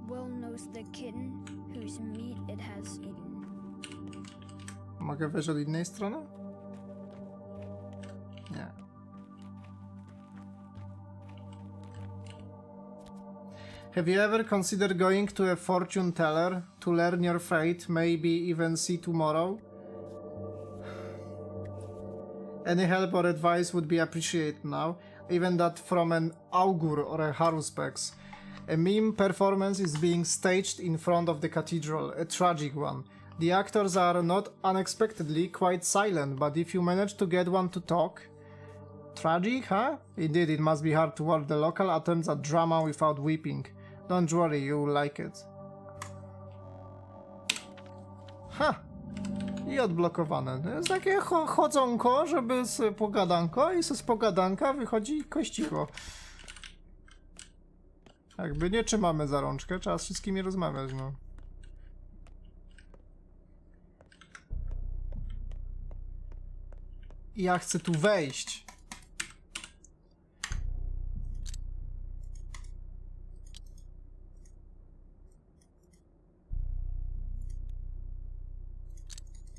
Well knows the kitten whose meat it has eaten. Mogę wejść od innej strony? Nie. Have you ever considered going to a fortune teller to learn your fate, maybe even see tomorrow? Any help or advice would be appreciated now, even that from an augur or a haruspex. A mime performance is being staged in front of the cathedral, a tragic one. The actors are not unexpectedly quite silent, but if you manage to get one to talk... Tragic, huh? Indeed, it must be hard to watch the local attempts at drama without weeping. Don't worry, you'll like it. Ha! I odblokowane. To jest takie chodzonko, żeby z pogadanko i z pogadanka wychodzi kościcho. Jakby nie trzymamy za rączkę, trzeba z wszystkimi rozmawiać, no. I ja chcę tu wejść.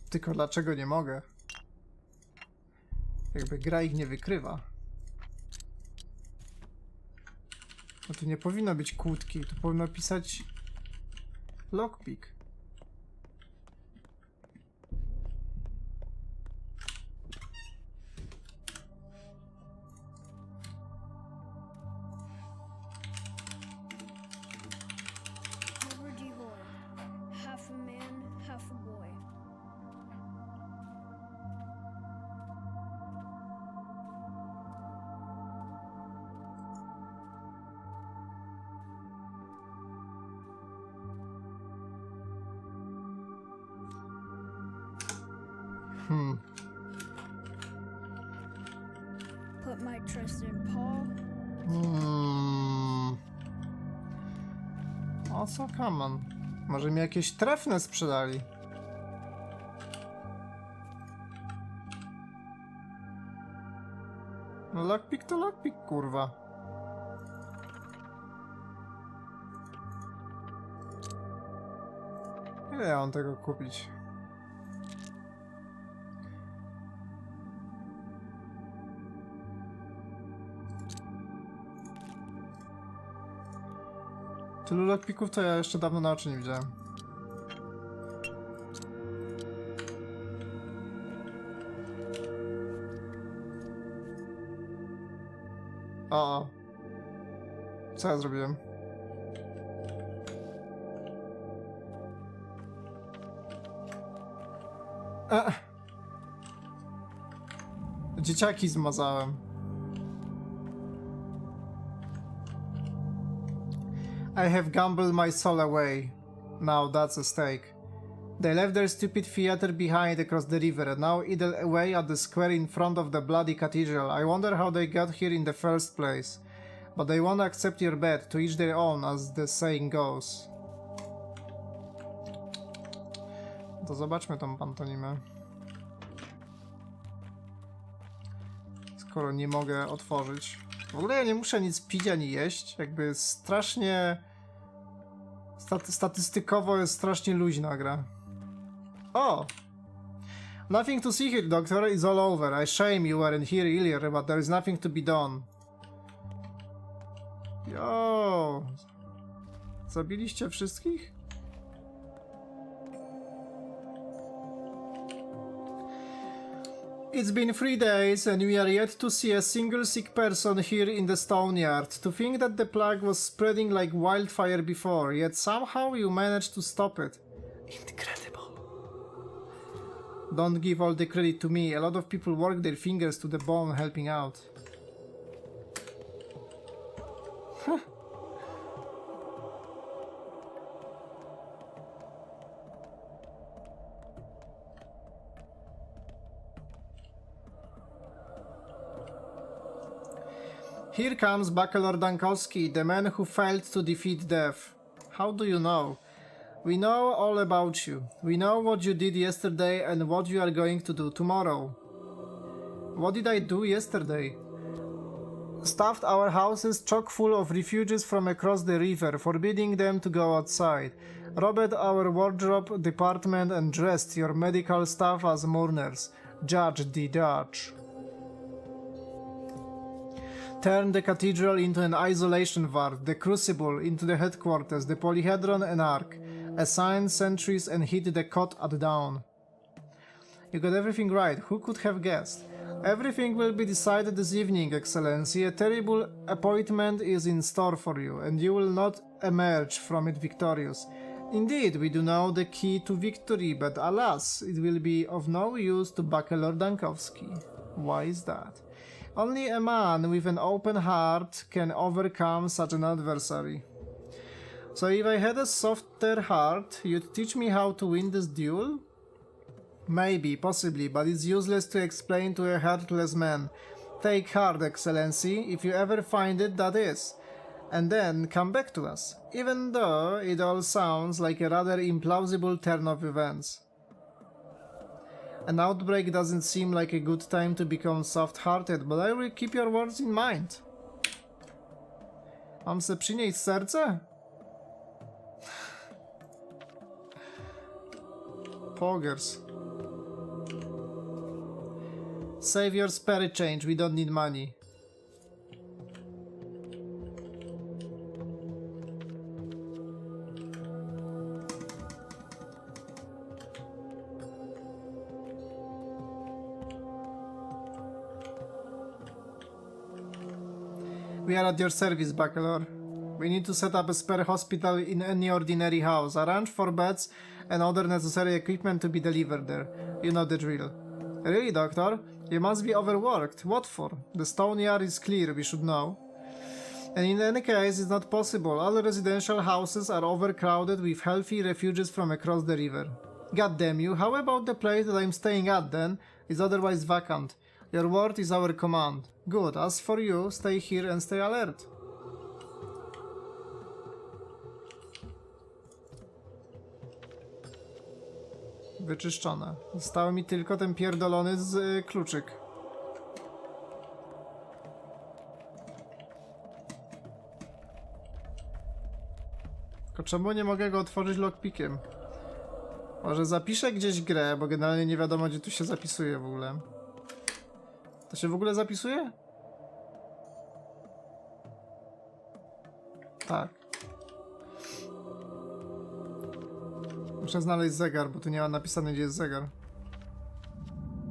Tylko dlaczego nie mogę? Jakby gra ich nie wykrywa. No tu nie powinno być kłódki, tu powinno pisać lockpick. Poverty whore. Half a man, half a boy. Put my trust in Paul. O co kaman? Może mi jakieś trefne sprzedali? No lockpick to lockpick, kurwa. Ile ja mam tego kupić? Tylu lockpicków to ja jeszcze dawno na oczy nie widziałem. O. Co ja zrobiłem? Dzieciaki zmazałem. I have gambled my soul away. Now that's a stake. They left their stupid theater behind across the river and now idle away at the square in front of the bloody cathedral. I wonder how they got here in the first place. But they won't accept your bet, to each their own, as the saying goes. To zobaczmy tą pantomimę. Skoro nie mogę otworzyć. W ogóle ja nie muszę nic pić ani jeść. Jakby strasznie... statystykowo jest strasznie luźna gra. O! Nothing to see here, doctor. It's all over. I shame you weren't here earlier, but there is nothing to be done. Jo! Zabiliście wszystkich? It's been 3 days and we are yet to see a single sick person here in the stone yard. To think that the plague was spreading like wildfire before, yet somehow you managed to stop it. Incredible. Don't give all the credit to me. A lot of people work their fingers to the bone helping out. Here comes Bachelor Dankowski, the man who failed to defeat death. How do you know? We know all about you. We know what you did yesterday and what you are going to do tomorrow. What did I do yesterday? Stuffed our houses chock full of refugees from across the river, forbidding them to go outside. Robbed our wardrobe department and dressed your medical staff as mourners. Judge the judge. Turned the cathedral into an isolation ward, the crucible into the headquarters, the polyhedron an ark, assigned sentries and hit the cot at dawn. You got everything right. Who could have guessed? Everything will be decided this evening, Excellency. A terrible appointment is in store for you, and you will not emerge from it victorious. Indeed, we do know the key to victory, but alas, it will be of no use to Bachelor Dankowski. Why is that? Only a man with an open heart can overcome such an adversary. So if I had a softer heart, you'd teach me how to win this duel? Maybe, possibly, but it's useless to explain to a heartless man. Take heart, Excellency, if you ever find it, that is. And then come back to us, even though it all sounds like a rather implausible turn of events. An outbreak doesn't seem like a good time to become soft-hearted, but I will keep your words in mind. Mam se przynieść serce? Poggers. Save your spirit change, we don't need money. We are at your service, Bachelor. We need to set up a spare hospital in any ordinary house, arrange for beds and other necessary equipment to be delivered there. You know the drill. Really, Doctor? You must be overworked. What for? The stone yard is clear, we should know. And in any case, it's not possible. All residential houses are overcrowded with healthy refugees from across the river. God damn you, how about the place that I'm staying at then? Is otherwise vacant. Your word is our command. Good, as for you, stay here and stay alert. Wyczyszczone. Został mi tylko ten pierdolony z kluczyk. Tylko czemu nie mogę go otworzyć lockpickiem? Może zapiszę gdzieś grę, bo generalnie nie wiadomo, gdzie tu się zapisuje w ogóle. To się w ogóle zapisuje? Tak. Muszę znaleźć zegar, bo tu nie ma napisane, gdzie jest zegar.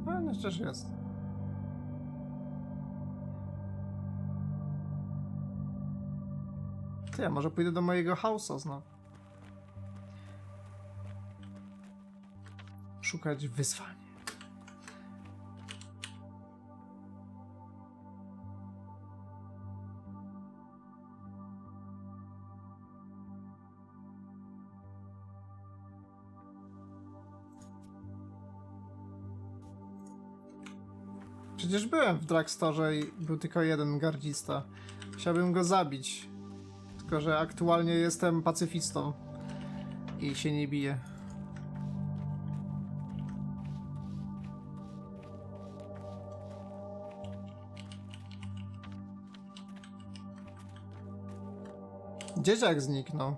A, no przecież jest. Ty, ja może pójdę do mojego house'a znowu. Szukać wyzwania. Przecież byłem w drugstore i był tylko jeden gardzista. Chciałbym go zabić. Tylko że aktualnie jestem pacyfistą. I się nie biję. Dzieciak zniknął.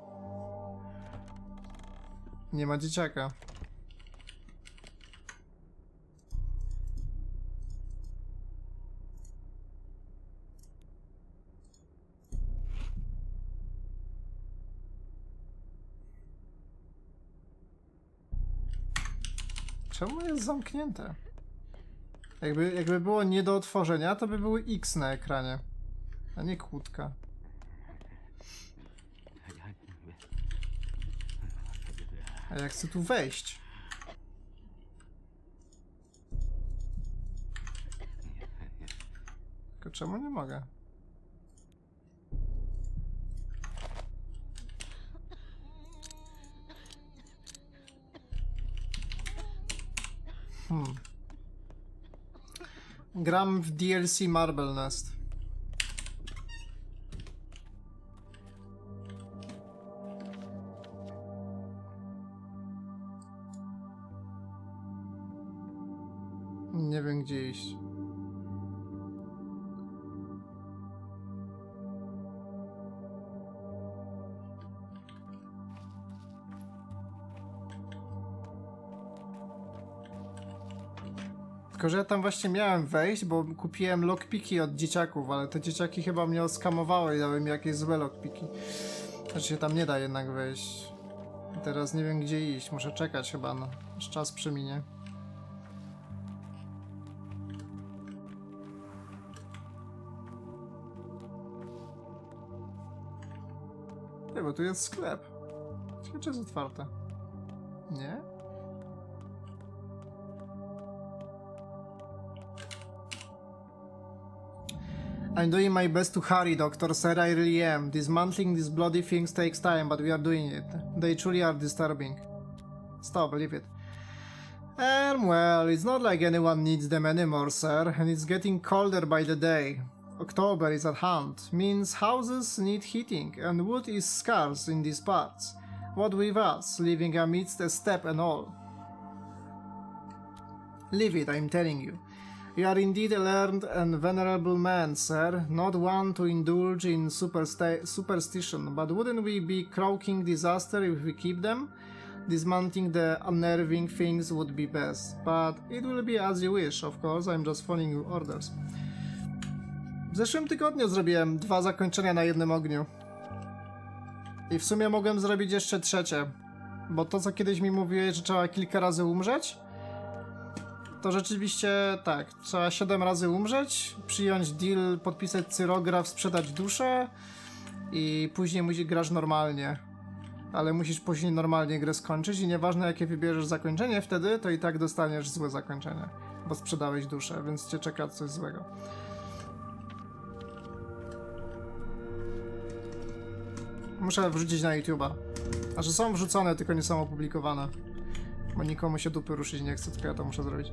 Nie ma dzieciaka. Czemu jest zamknięte? Jakby było nie do otworzenia, to by były X na ekranie, a nie kłódka. A ja chcę tu wejść. Tylko czemu nie mogę? Gram w DLC Marble Nest. Nie wiem gdzie iść. Tylko że ja tam właśnie miałem wejść, bo kupiłem lockpiki od dzieciaków, ale te dzieciaki chyba mnie oskamowały i dały mi jakieś złe lockpiki. Znaczy się tam nie da jednak wejść. I teraz nie wiem gdzie iść, muszę czekać chyba, no. Aż czas przeminie. Nie, bo tu jest sklep. Ciekawe, czy jest otwarte. Nie? I'm doing my best to hurry, Doctor, sir, I really am. Dismantling these bloody things takes time, but we are doing it. They truly are disturbing. Stop, leave it. Well, it's not like anyone needs them anymore, sir, and it's getting colder by the day. October is at hand, means houses need heating, and wood is scarce in these parts. What with us, living amidst a steppe and all? Leave it, I'm telling you. You are indeed a learned and venerable man, sir, not one to indulge in superstition, but wouldn't we be croaking disaster if we keep them? Dismantling the unnerving things would be best, but it will be as you wish, of course, I'm just following your orders. W zeszłym tygodniu zrobiłem 2 zakończenia na jednym ogniu. I w sumie mogłem zrobić jeszcze trzecie, bo to co kiedyś mi mówiłeś, że trzeba kilka razy umrzeć, to rzeczywiście tak, trzeba 7 razy umrzeć, przyjąć deal, podpisać cyrograf, sprzedać duszę i później grasz normalnie. Ale musisz później normalnie grę skończyć i nieważne jakie wybierzesz zakończenie wtedy, to i tak dostaniesz złe zakończenie, bo sprzedałeś duszę, więc cię czeka coś złego. Muszę wrzucić na YouTube'a. Znaczy są wrzucone, tylko nie są opublikowane. Bo nikomu się dupy ruszyć nie chce, tylko ja to muszę zrobić.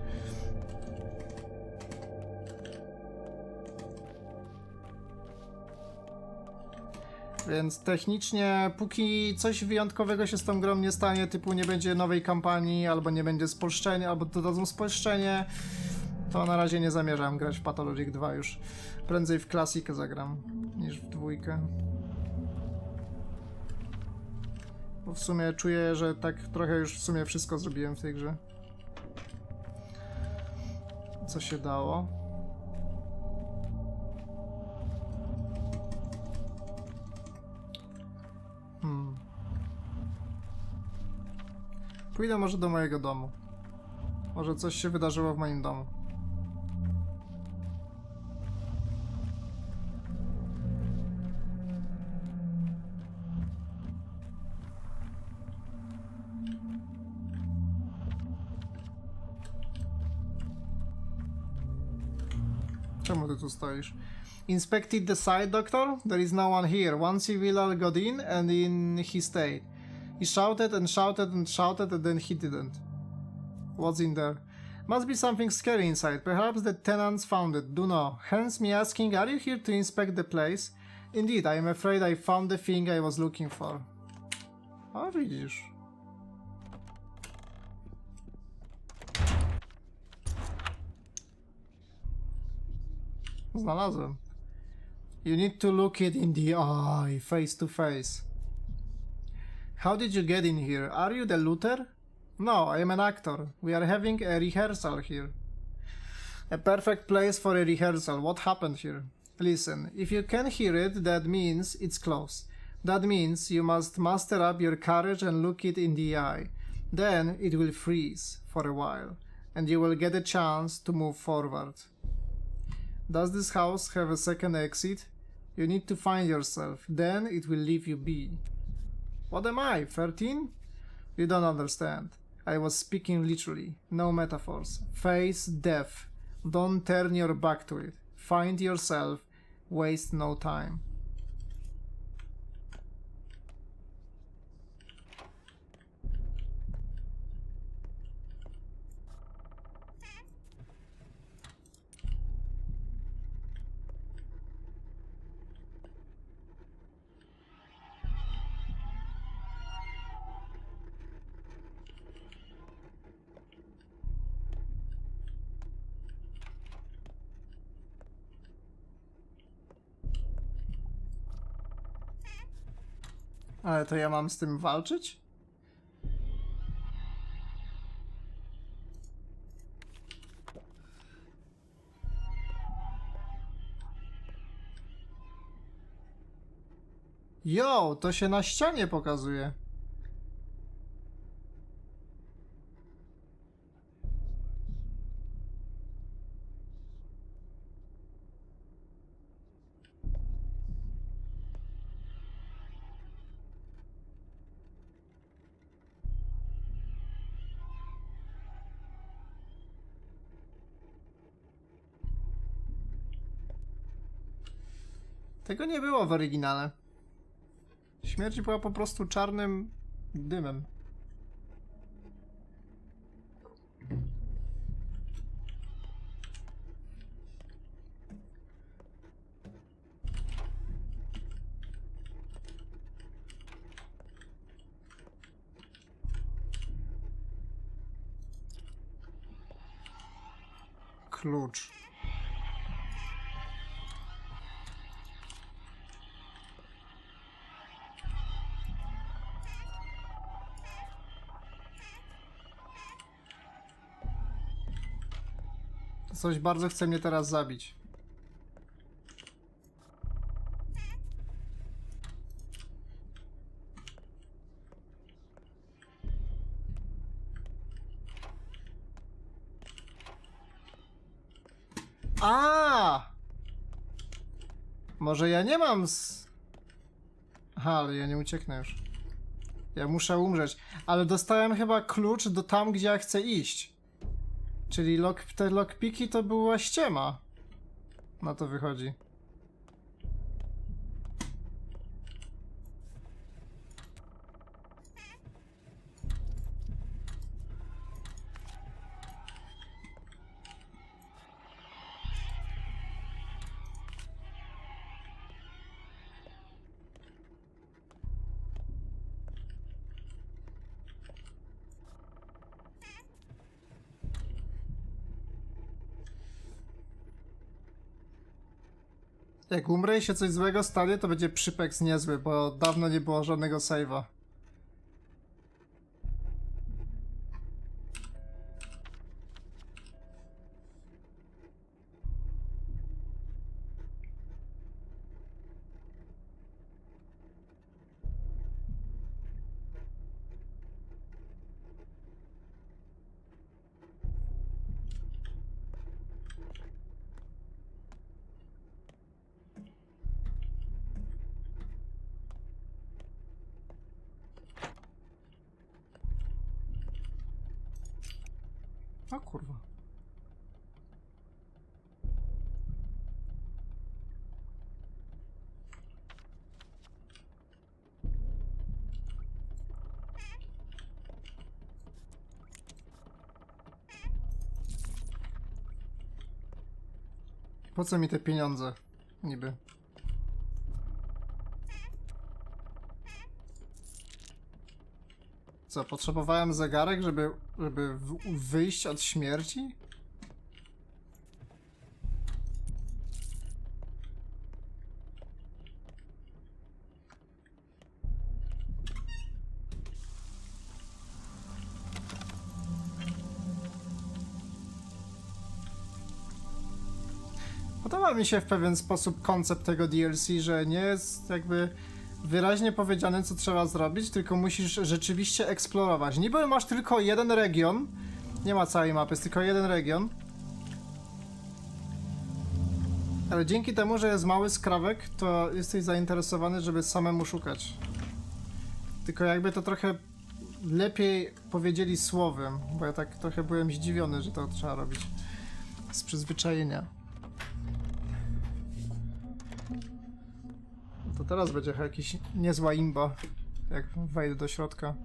Więc technicznie, póki coś wyjątkowego się z tą grą nie stanie, typu nie będzie nowej kampanii, albo nie będzie spolszczenia, albo dodadzą spolszczenie, to na razie nie zamierzam grać w Pathologic 2 już. Prędzej w klasikę zagram, niż w dwójkę. Bo w sumie czuję, że tak trochę już w sumie wszystko zrobiłem w tej grze. Co się dało? Pójdę może do mojego domu. Może coś się wydarzyło w moim domu. Czemu ty tu stoisz? Inspected the site, doctor? There is no one here. One civilian got in and in he stayed. He shouted and shouted and shouted and then he didn't. What's in there? Must be something scary inside. Perhaps the tenants found it. Do know. Hence me asking, are you here to inspect the place? Indeed, I am afraid I found the thing I was looking for. A widzisz. Znalazłem. You need to look it in the eye, face to face. How did you get in here? Are you the looter? No, I am an actor. We are having a rehearsal here. A perfect place for a rehearsal. What happened here? Listen, if you can hear it, that means it's close. That means you must muster up your courage and look it in the eye. Then it will freeze for a while, and you will get a chance to move forward. Does this house have a second exit? You need to find yourself, then it will leave you be. What am I, 13? You don't understand. I was speaking literally, no metaphors. Face death. Don't turn your back to it. Find yourself. Waste no time. Ale to ja mam z tym walczyć? Jo, to się na ścianie pokazuje. Tego nie było w oryginale. Śmierć była po prostu czarnym dymem. Klucz. Coś bardzo chce mnie teraz zabić. A! Może ja nie mam Aha, ale ja nie ucieknę już. Ja muszę umrzeć. Ale dostałem chyba klucz do tam, gdzie ja chcę iść. Czyli te lockpiki to była ściema. Na to wychodzi. Jak umrę i się coś złego stanie, to będzie przypeks niezły, bo dawno nie było żadnego save'a. O kurwa. Po co mi te pieniądze? Niby. Co, potrzebowałem zegarek, żeby wyjść od śmierci? Podoba mi się w pewien sposób koncept tego DLC, że nie jest jakby wyraźnie powiedziane, co trzeba zrobić, tylko musisz rzeczywiście eksplorować. Niby masz tylko jeden region, nie ma całej mapy, jest tylko jeden region. Ale dzięki temu, że jest mały skrawek, to jesteś zainteresowany, żeby samemu szukać. Tylko jakby to trochę lepiej powiedzieli słowem, bo ja tak trochę byłem zdziwiony, że to trzeba robić z przyzwyczajenia. To teraz będzie jakiś niezła imba, jak wejdę do środka.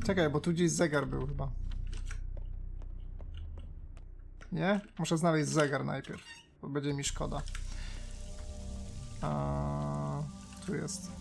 Czekaj, bo tu gdzieś zegar był chyba. Nie? Muszę znaleźć zegar najpierw, bo będzie mi szkoda. Tu jest.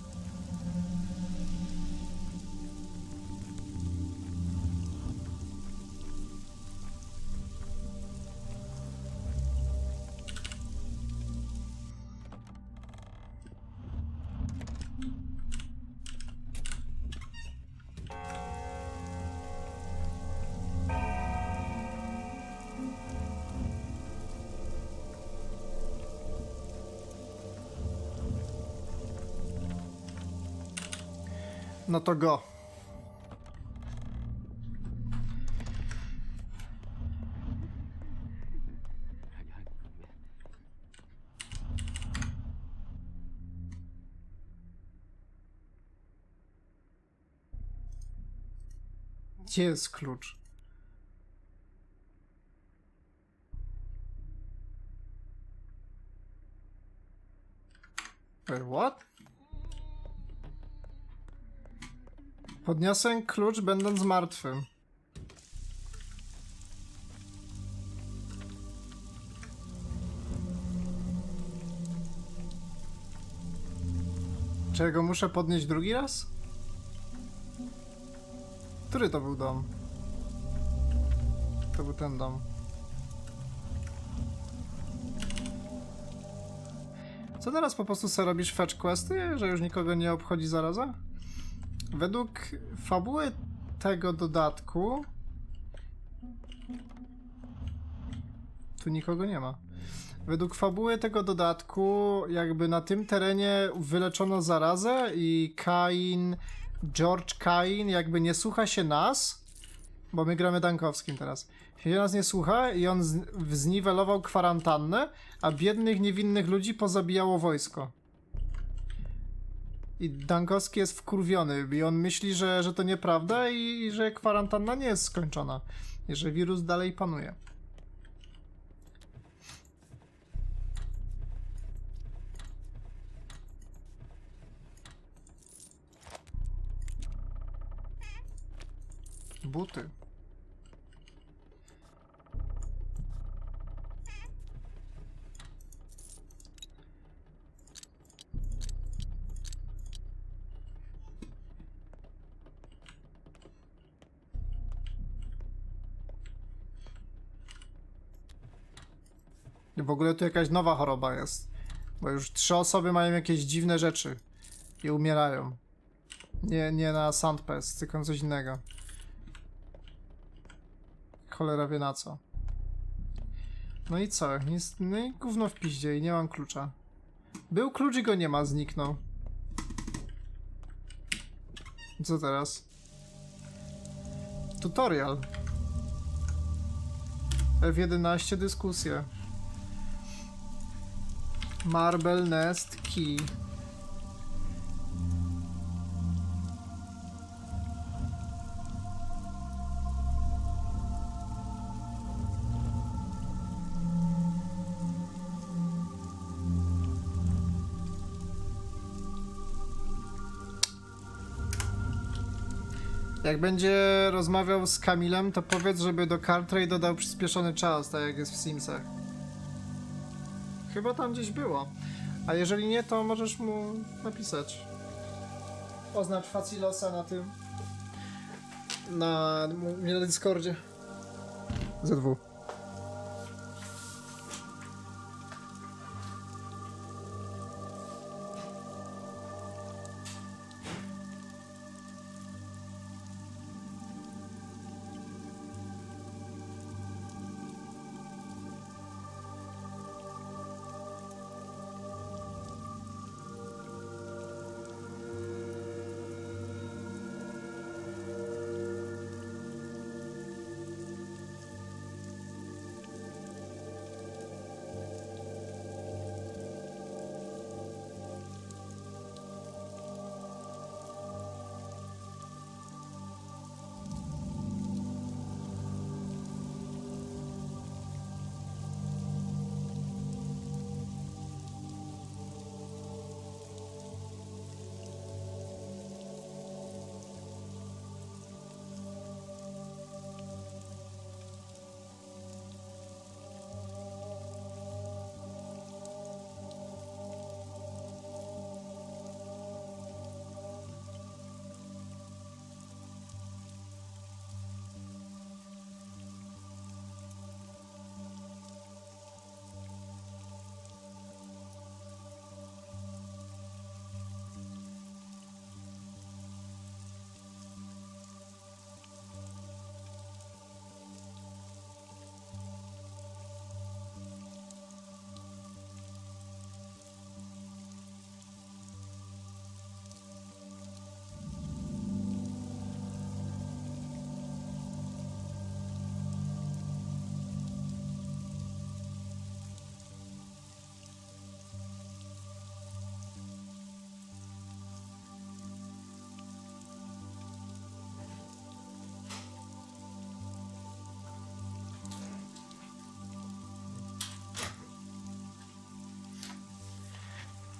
No to go. Gdzie jest klucz? Wait, what? Podniosę klucz, będąc martwym. Czego muszę podnieść drugi raz? Który to był dom? To był ten dom. Co teraz po prostu sobie robisz fetch questy, że już nikogo nie obchodzi zaraza? Według fabuły tego dodatku tu nikogo nie ma. Według fabuły tego dodatku jakby na tym terenie wyleczono zarazę i George Kain jakby nie słucha się nas, bo my gramy Dankowskim teraz. Się nas nie słucha i on zniwelował kwarantannę, a biednych, niewinnych ludzi pozabijało wojsko. I Dankowski jest wkurwiony i on myśli, że to nieprawda i że kwarantanna nie jest skończona. I że wirus dalej panuje. Buty. I w ogóle tu jakaś nowa choroba jest. Bo już 3 osoby mają jakieś dziwne rzeczy. I umierają. Nie na Sandpest, tylko coś innego. Cholera wie na co. No i co? No i gówno w piździe i nie mam klucza. Był klucz i go nie ma, zniknął. Co teraz? Tutorial. F11 dyskusja. Marble Nest Key. Jak będzie rozmawiał z Kamilem, to powiedz, żeby do Cartray dodał przyspieszony czas, tak jak jest w Simsach. Chyba tam gdzieś było. A jeżeli nie, to możesz mu napisać. Oznacz Facilosa na tym. Na Discordzie. ZW.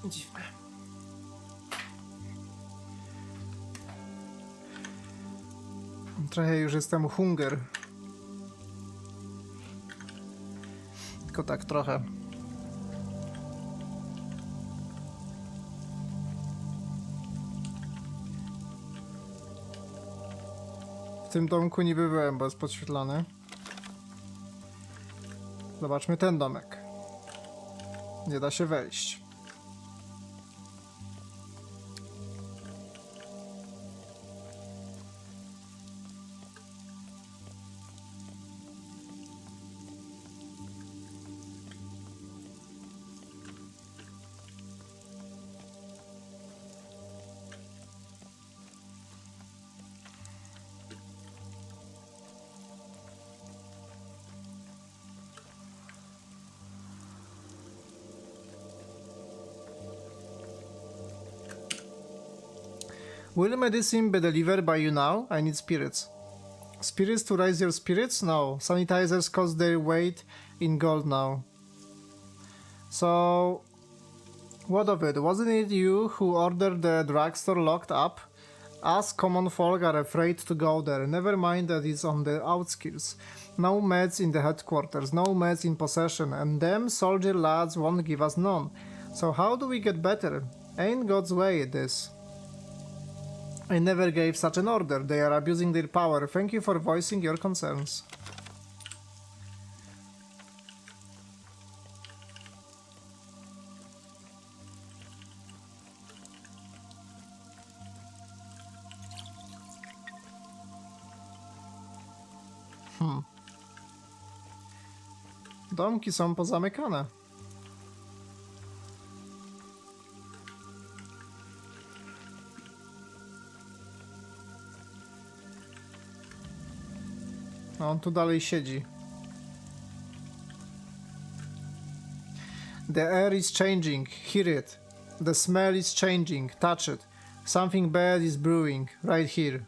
Dziwne. Trochę już jestem hunger. Tylko tak trochę. W tym domku niby byłem, bo jest podświetlony. Zobaczmy ten domek. Nie da się wejść. Will medicine be delivered by you now? I need spirits. Spirits to raise your spirits? No. Sanitizers cost their weight in gold now. So, what of it? Wasn't it you who ordered the drugstore locked up? Us common folk are afraid to go there. Never mind that it's on the outskirts. No meds in the headquarters, no meds in possession, and them soldier lads won't give us none. So how do we get better? Ain't God's way, this. I never gave such an order. They are abusing their power. Thank you for voicing your concerns. Domki są pozamykane. No, on tu dalej siedzi. The air is changing. Hear it. The smell is changing. Touch it. Something bad is brewing. Right here.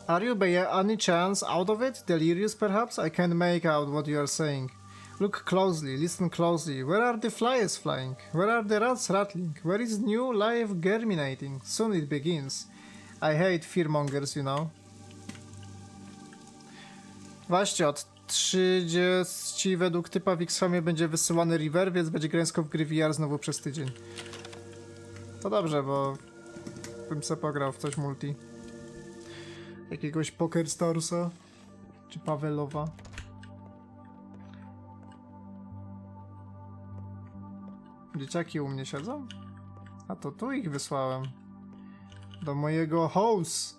Are you by any chance out of it? Delirious, perhaps? I can't make out what you are saying. Look closely. Listen closely. Where are the flies flying? Where are the rats rattling? Where is new life germinating? Soon it begins. I hate fearmongers, you know. Właśnie od 30 ci według typa w X-Famie będzie wysyłany river, więc będzie gręsko w gry VR znowu przez tydzień. To dobrze, bo bym se pograł w coś multi. Jakiegoś Poker Starsa czy Pawelowa. Dzieciaki u mnie siedzą? A to tu ich wysłałem. Do mojego house.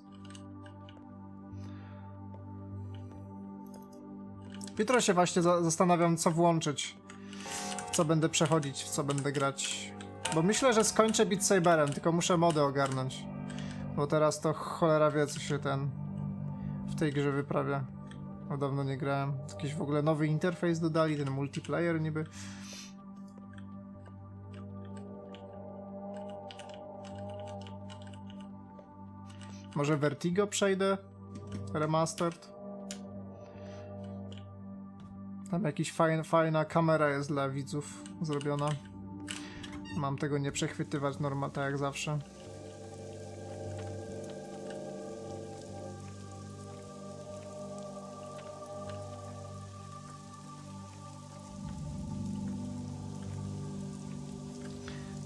Jutro się właśnie zastanawiam, co włączyć. W co będę przechodzić, w co będę grać. Bo myślę, że skończę Beat Saberem, tylko muszę mody ogarnąć. Bo teraz to cholera wie, co się w tej grze wyprawia. Bo dawno nie grałem. Jakiś w ogóle nowy interfejs dodali, ten multiplayer niby. Może Vertigo przejdę? Remastered? Tam jakiś fajna kamera jest dla widzów zrobiona. Mam tego nie przechwytywać normal, tak jak zawsze.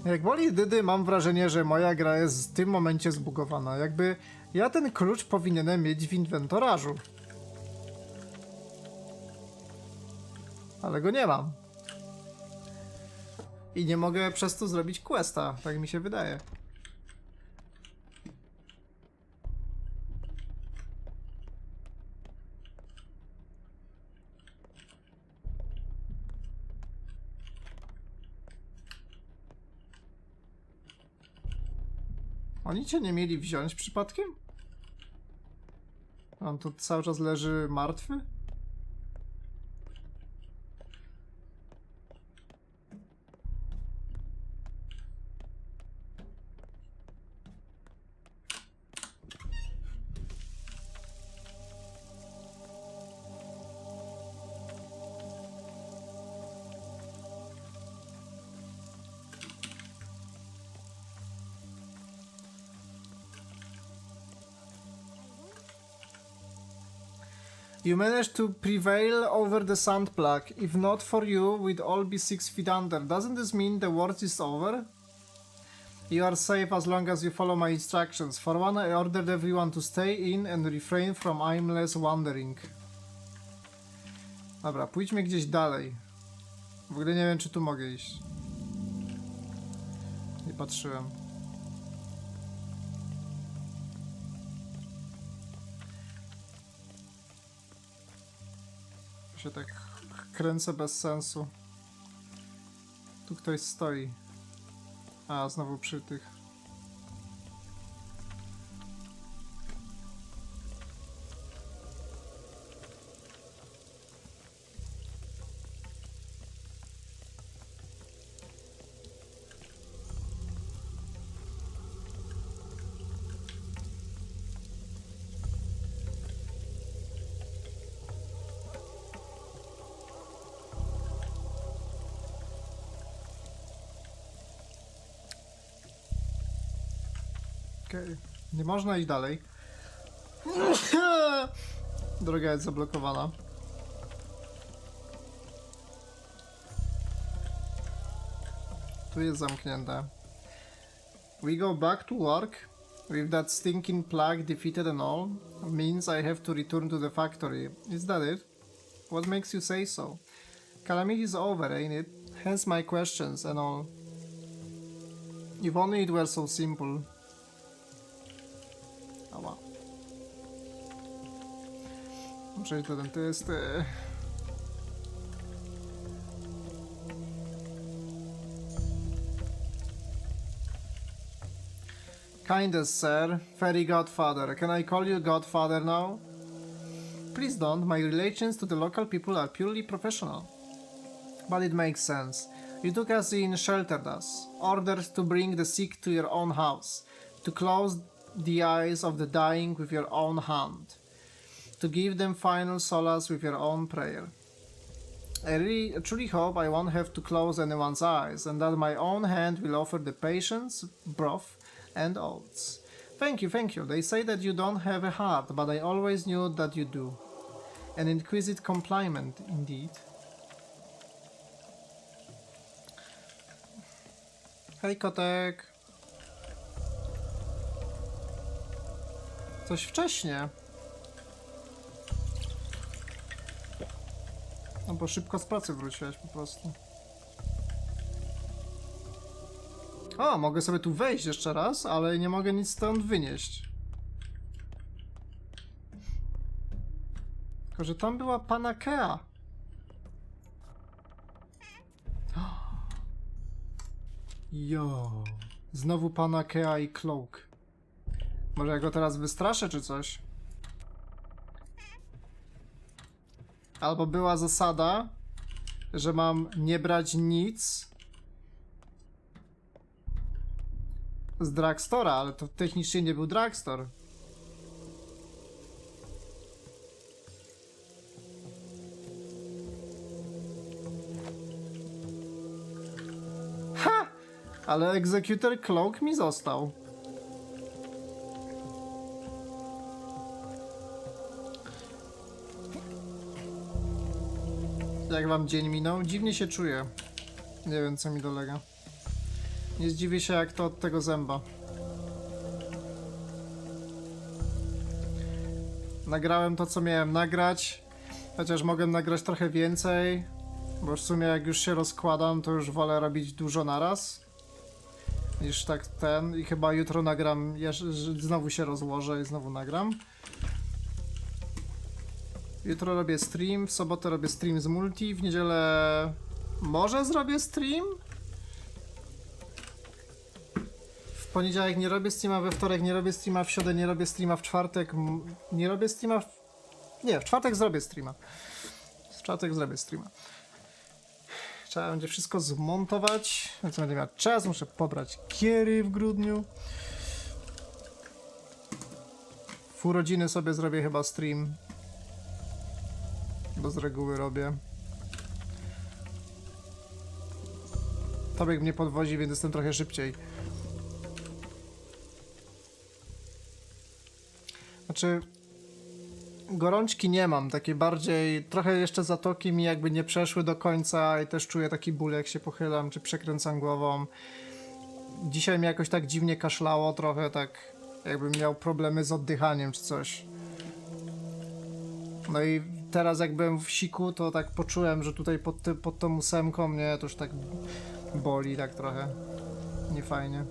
Jak boli dydy, mam wrażenie, że moja gra jest w tym momencie zbugowana. Jakby ja ten klucz powinienem mieć w inwentorażu. Ale go nie mam. I nie mogę przez to zrobić questa, tak mi się wydaje. Oni cię nie mieli wziąć przypadkiem? On tu cały czas leży martwy? You managed to prevail over the sand plague. If not for you, we'd all be 6 feet under. Doesn't this mean the war is over? You are safe as long as you follow my instructions. For one, I ordered everyone to stay in and refrain from aimless wandering. Dobra, pójdźmy gdzieś dalej. W ogóle nie wiem, czy tu mogę iść. Nie patrzyłem. Się tak kręcę bez sensu. Tu ktoś stoi. A, znowu przy tych. Okay. Nie można iść dalej. Droga jest zablokowana. Tu jest zamknięte. We go back to work. With that stinking plague defeated and all. Means I have to return to the factory. Is that it? What makes you say so? Calamity is over, ain't it? Hence my questions and all. If only it were so simple. Ała. Muszę iść do dentysty. Kindest sir, fairy godfather. Can I call you godfather now? Please don't. My relations to the local people are purely professional. But it makes sense. You took us in, sheltered us, ordered to bring the sick to your own house, to close the eyes of the dying with your own hand, to give them final solace with your own prayer. I truly hope I won't have to close anyone's eyes, and that my own hand will offer the patience, broth, and oats. Thank you, thank you. They say that you don't have a heart, but I always knew that you do. An exquisite compliment, indeed. Hej, kotek. Coś wcześnie. No bo szybko z pracy wróciłeś po prostu. O, mogę sobie tu wejść jeszcze raz, ale nie mogę nic stąd wynieść. Tylko, że tam była pana Kea. Jo. Znowu pana Kea i Cloak. Może ja go teraz wystraszę czy coś? Albo była zasada, że mam nie brać nic z Dragstora, ale to technicznie nie był Dragstor. Ha! Ale Executor Cloak mi został. Jak wam dzień minął? Dziwnie się czuję. Nie wiem, co mi dolega. Nie zdziwię się, jak to od tego zęba. Nagrałem to, co miałem nagrać. Chociaż mogę nagrać trochę więcej. Bo w sumie, jak już się rozkładam, to już wolę robić dużo naraz. Niż tak ten. I chyba jutro nagram, znowu się rozłożę i znowu nagram. Jutro robię stream, w sobotę robię stream z multi, w niedzielę może zrobię stream? W poniedziałek nie robię streama, we wtorek nie robię streama, w środę nie robię streama, w czwartek nie robię streama, nie, w czwartek zrobię streama. W czwartek zrobię streama. Trzeba będzie wszystko zmontować, więc będę miał czas, muszę pobrać giery w grudniu. W urodziny sobie zrobię chyba stream. Bo z reguły robię. Tobiek mnie podwozi, więc jestem trochę szybciej. Znaczy... Gorączki nie mam, takie bardziej... Trochę jeszcze zatoki mi jakby nie przeszły do końca i też czuję taki ból, jak się pochylam, czy przekręcam głową. Dzisiaj mi jakoś tak dziwnie kaszlało, trochę tak jakbym miał problemy z oddychaniem, czy coś. No i teraz jak byłem w siku, to tak poczułem, że tutaj pod tą ósemką mnie to już tak boli tak trochę. Niefajnie.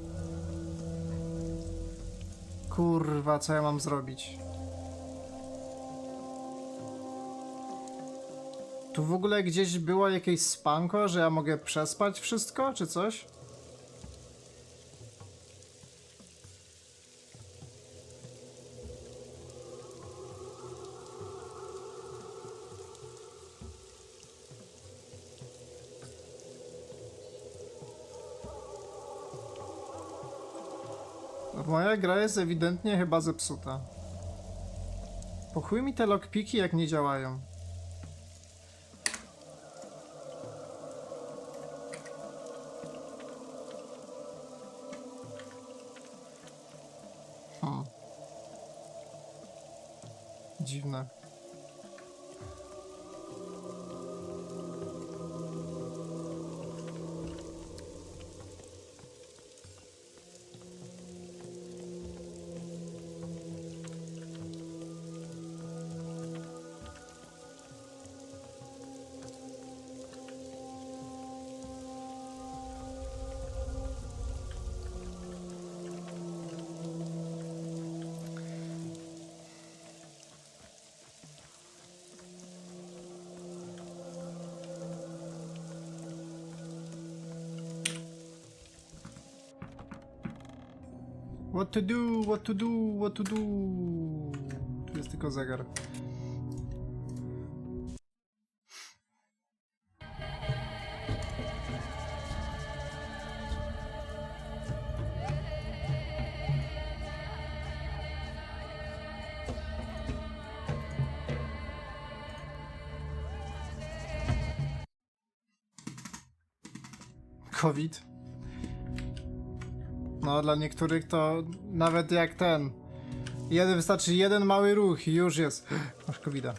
Kurwa, co ja mam zrobić? Tu w ogóle gdzieś było jakieś spanko, że ja mogę przespać wszystko, czy coś? Moja gra jest ewidentnie chyba zepsuta. Po chuj mi te lockpiki jak nie działają. Dziwne. What to do, what to do, what to do. Tu jest tylko zegar. COVID. No, dla niektórych to nawet jak ten. Wystarczy jeden mały ruch i już jest. Masz COVID-a.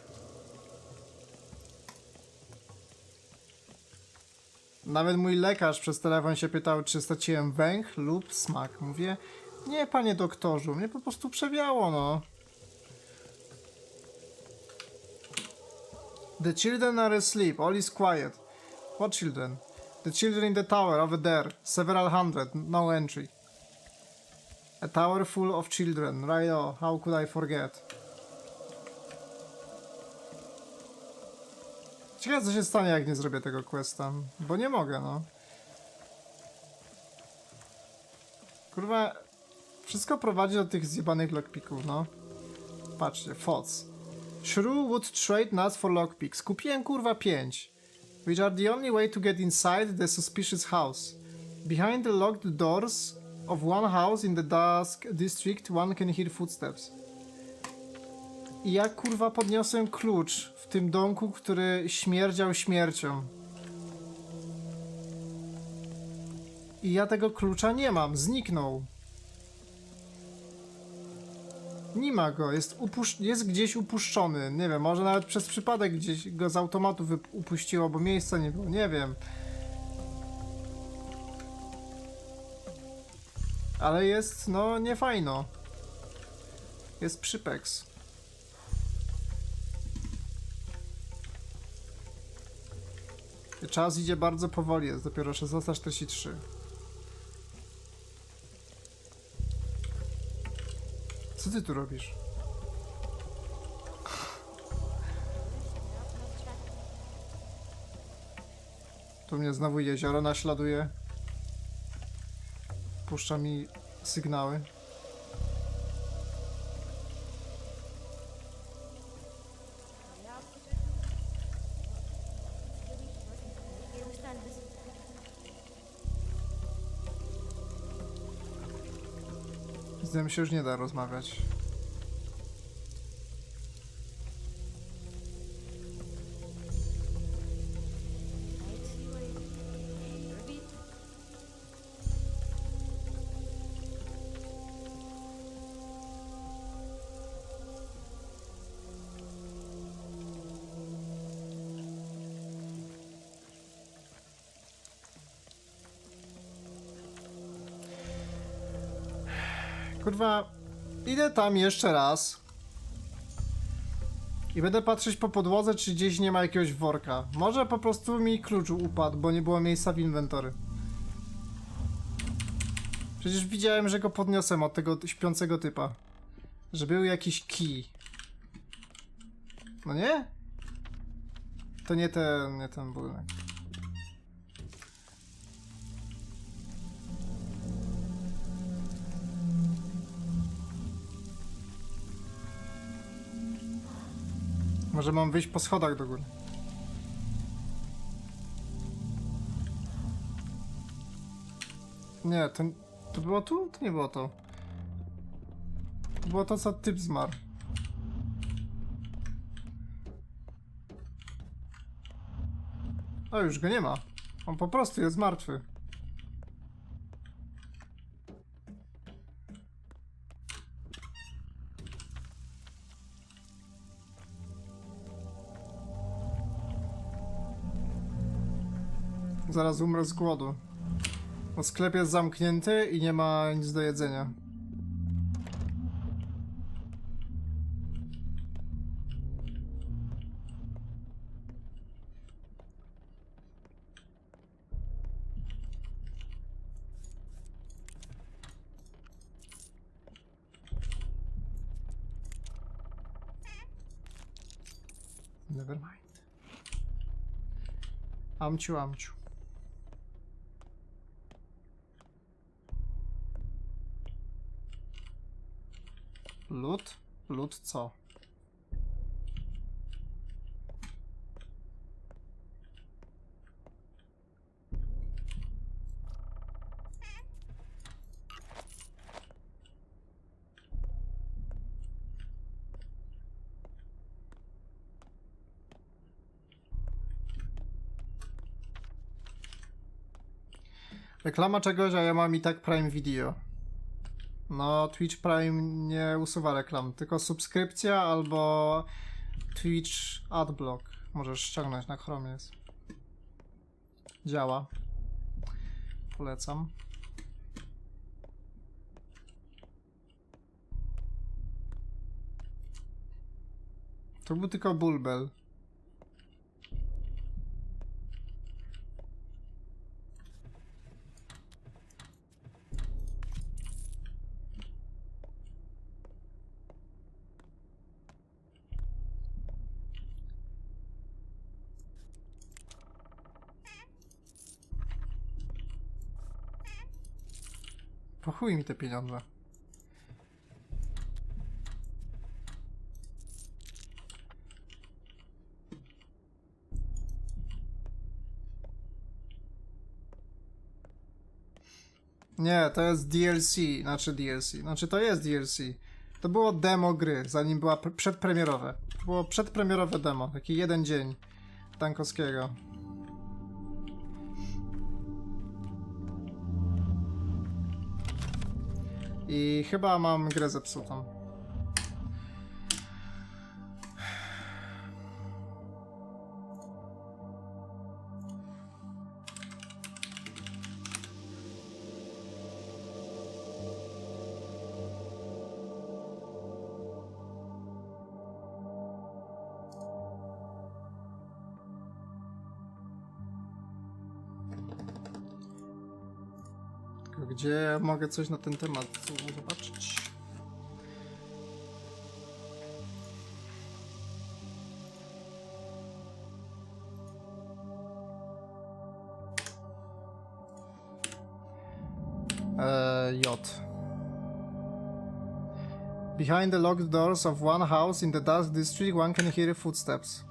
Nawet mój lekarz przez telefon się pytał, czy straciłem węch lub smak. Mówię, nie panie doktorzu, mnie po prostu przewiało, no. The children are asleep, all is quiet. What children? The children in the tower, over there. Several hundred, no entry. A tower full of children, right oh, how could I forget? Ciekawe co się stanie jak nie zrobię tego questa, bo nie mogę, no. Kurwa, wszystko prowadzi do tych zjebanych lockpicków, no. Patrzcie, FOC. Shrew would trade nuts for lockpicks. Kupiłem kurwa 5. Which are the only way to get inside the suspicious house. Behind the locked doors of one house in the Dusk District, one can hear footsteps. I ja kurwa podniosłem klucz w tym domku, który śmierdział śmiercią. I ja tego klucza nie mam, zniknął. Nie ma go, jest gdzieś upuszczony. Nie wiem, może nawet przez przypadek gdzieś go z automatu upuściło, bo miejsca nie było, nie wiem. Ale jest, no, niefajno. Jest przypeks. Czas idzie bardzo powoli, jest dopiero 16:43. Co ty tu robisz? Tu mnie znowu jezioro naśladuje. Puszcza mi sygnały. Z nim się już nie da rozmawiać. Kurwa, idę tam jeszcze raz i będę patrzeć po podłodze, czy gdzieś nie ma jakiegoś worka. Może po prostu mi klucz upadł, bo nie było miejsca w inwentory. Przecież widziałem, że go podniosłem od tego śpiącego typa. Że był jakiś key. No nie? To nie ten budynek. Może mam wyjść po schodach do góry. Nie, to było tu? To nie było to. To było to, co typ zmarł. O, już go nie ma. On po prostu jest martwy. Zaraz umrę z głodu. Bo sklep jest zamknięty i nie ma nic do jedzenia. Never mind. Amciu, amciu. Lód? Lód co? Reklama czegoś, a ja mam i tak Prime Video. No, Twitch Prime nie usuwa reklam, tylko subskrypcja albo Twitch Adblock. Możesz ściągnąć, na Chromie jest. Działa. Polecam. To był tylko bulbel. Po chuj mi te pieniądze. Nie, to jest DLC, znaczy to jest DLC. To było demo gry, zanim była przedpremierowe. To było przedpremierowe demo, taki jeden dzień Tankowskiego. I chyba mam grę zepsutą. Gdzie mogę coś na ten temat zobaczyć? J. Behind the locked doors of one house in the Dust District one can hear footsteps.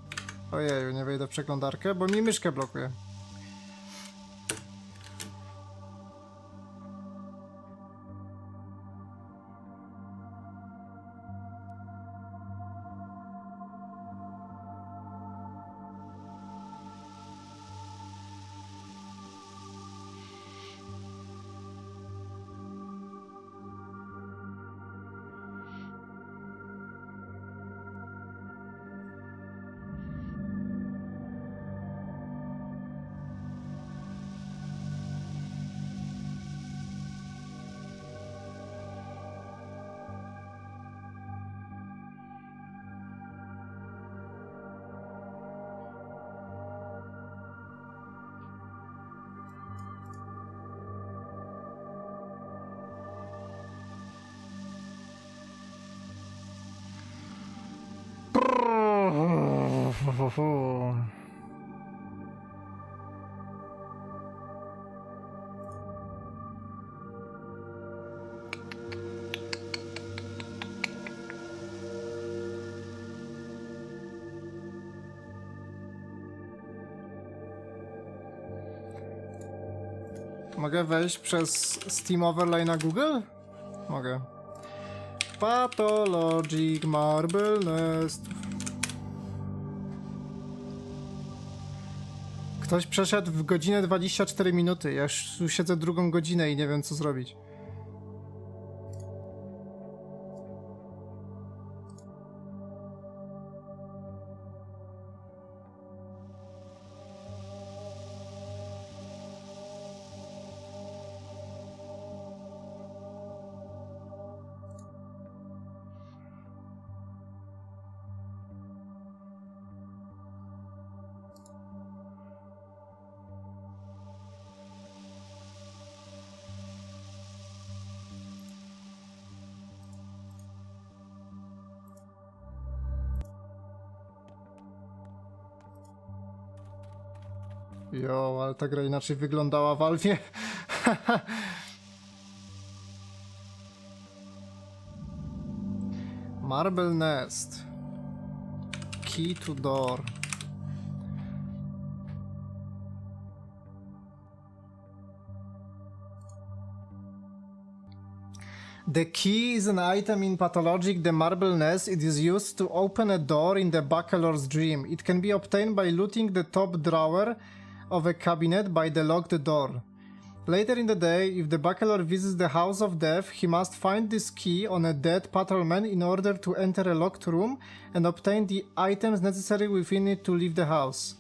Ojeju, nie wejdę w przeglądarkę, bo mi myszkę blokuje. Mogę wejść przez Steam Overlay na Google? Mogę. Pathologic Marble Nest. Ktoś przeszedł w godzinę 24 minuty. Ja już tu siedzę drugą godzinę i nie wiem co zrobić. Jo, ale ta gra inaczej wyglądała w Alfie. Marble Nest. Key to door. The key is an item in Pathologic, the Marble Nest. It is used to open a door in the Bachelor's Dream. It can be obtained by looting the top drawer of a cabinet by the locked door. Later in the day, if the Bachelor visits the House of Death, he must find this key on a dead patrolman in order to enter a locked room and obtain the items necessary within it to leave the house.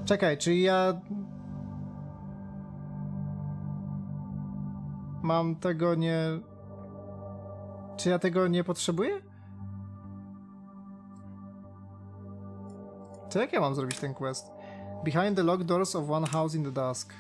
Czekaj, czyli ja mam tego nie... Czy ja tego nie potrzebuję? To jak ja mam zrobić ten quest? Behind the locked doors of one house in the dusk.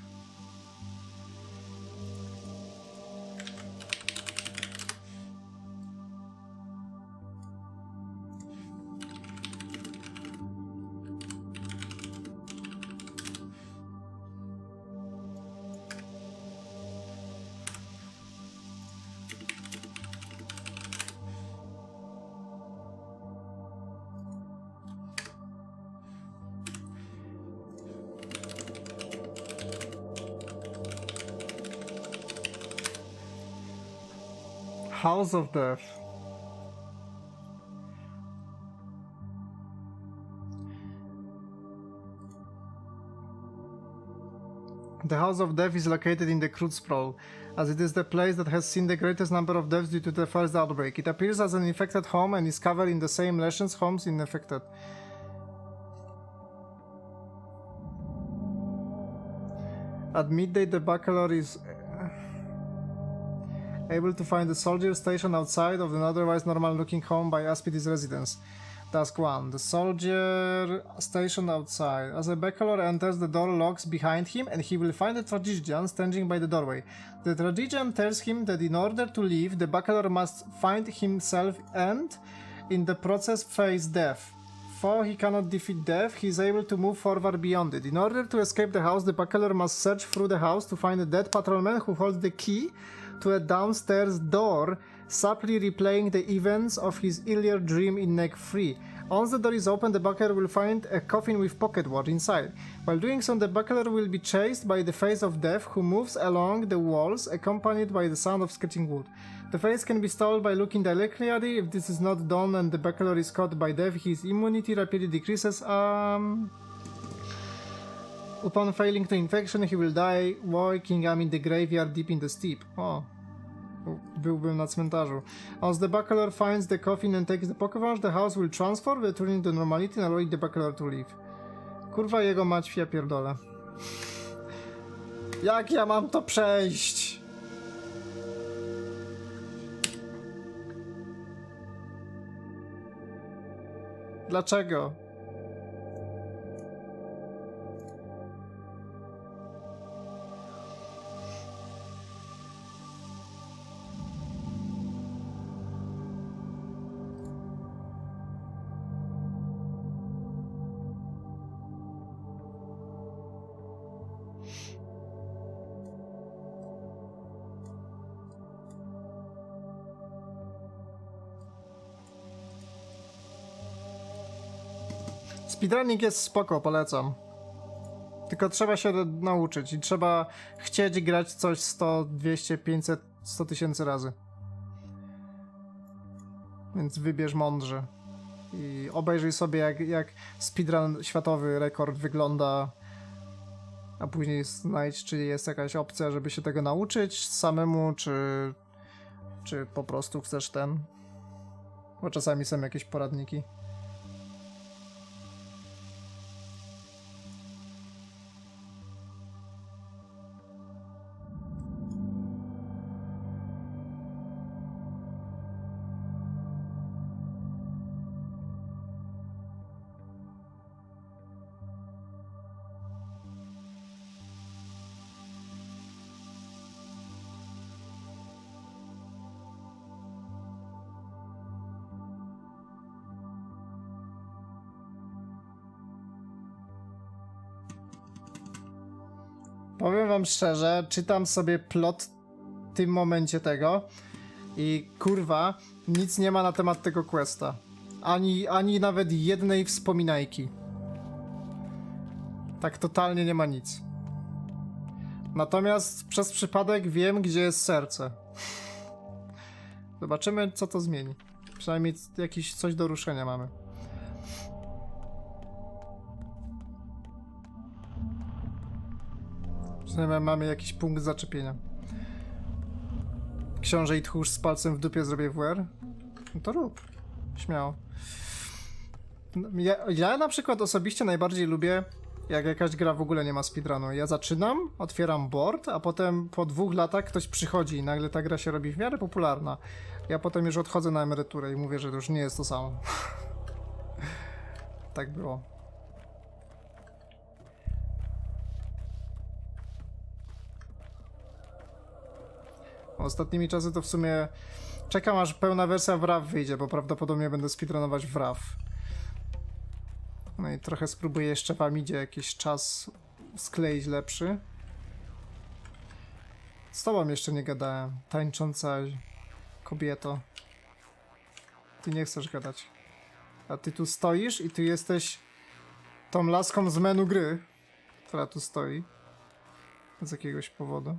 House of Death. The House of Death is located in the Crude Sprawl, as it is the place that has seen the greatest number of deaths due to the first outbreak. It appears as an infected home and is covered in the same lesions homes infected. At midday, the Baccalaureate is able to find the soldier stationed outside of an otherwise normal-looking home by Aspidi's residence. Task 1. The soldier stationed outside. As a Baccalaureate enters, the door locks behind him and he will find a tragedian standing by the doorway. The tragedian tells him that in order to leave, the Baccalaureate must find himself and, in the process, face death. For he cannot defeat death, he is able to move forward beyond it. In order to escape the house, the Baccalaureate must search through the house to find a dead patrolman who holds the key to a downstairs door, subtly replaying the events of his earlier dream in Neck 3. Once the door is open, the Baccalaureate will find a coffin with pocket watch inside. While doing so, the Baccalaureate will be chased by the face of death, who moves along the walls, accompanied by the sound of scratching wood. The face can be stalled by looking directly at it. If this is not done and the Baccalaureate is caught by death, his immunity rapidly decreases. Upon failing to infection, he will die, waking up in the graveyard deep in the steep. O, byłbym na cmentarzu. As the Baccalaureate finds the coffin and takes the pocket watch, the house will transform, returning to normality and allowing the Baccalaureate to leave. Kurwa jego mać, ja pierdolę. Jak ja mam to przejść? Dlaczego? Speedrunning jest spoko, polecam. Tylko trzeba się nauczyć i trzeba chcieć grać coś 100, 200, 500, 100 tysięcy razy. Więc wybierz mądrze. I obejrzyj sobie jak speedrun światowy rekord wygląda, a później znajdź, czy jest jakaś opcja, żeby się tego nauczyć samemu, czy po prostu chcesz ten. Bo czasami są jakieś poradniki. Powiem wam szczerze, czytam sobie plot w tym momencie tego i kurwa, nic nie ma na temat tego questa. Ani nawet jednej wspominajki. Tak totalnie nie ma nic. Natomiast przez przypadek wiem, gdzie jest serce. Zobaczymy, co to zmieni. Przynajmniej jakieś coś do ruszenia mamy. Przynajmniej mamy jakiś punkt zaczepienia. Książę i tchórz z palcem w dupie zrobię WR? No to rób. Śmiało. Ja na przykład osobiście najbardziej lubię jak jakaś gra w ogóle nie ma speedrunu. Ja zaczynam, otwieram board, a potem po 2 latach ktoś przychodzi i nagle ta gra się robi w miarę popularna. Ja potem już odchodzę na emeryturę i mówię, że to już nie jest to samo. Tak było. Ostatnimi czasy to w sumie czekam, aż pełna wersja WRAF wyjdzie, bo prawdopodobnie będę speedrunować WRAF. No i trochę spróbuję jeszcze w Amidzie jakiś czas skleić lepszy. Z tobą jeszcze nie gadałem, tańcząca kobieto. Ty nie chcesz gadać. A ty tu stoisz i ty jesteś tą laską z menu gry, która tu stoi. Z jakiegoś powodu.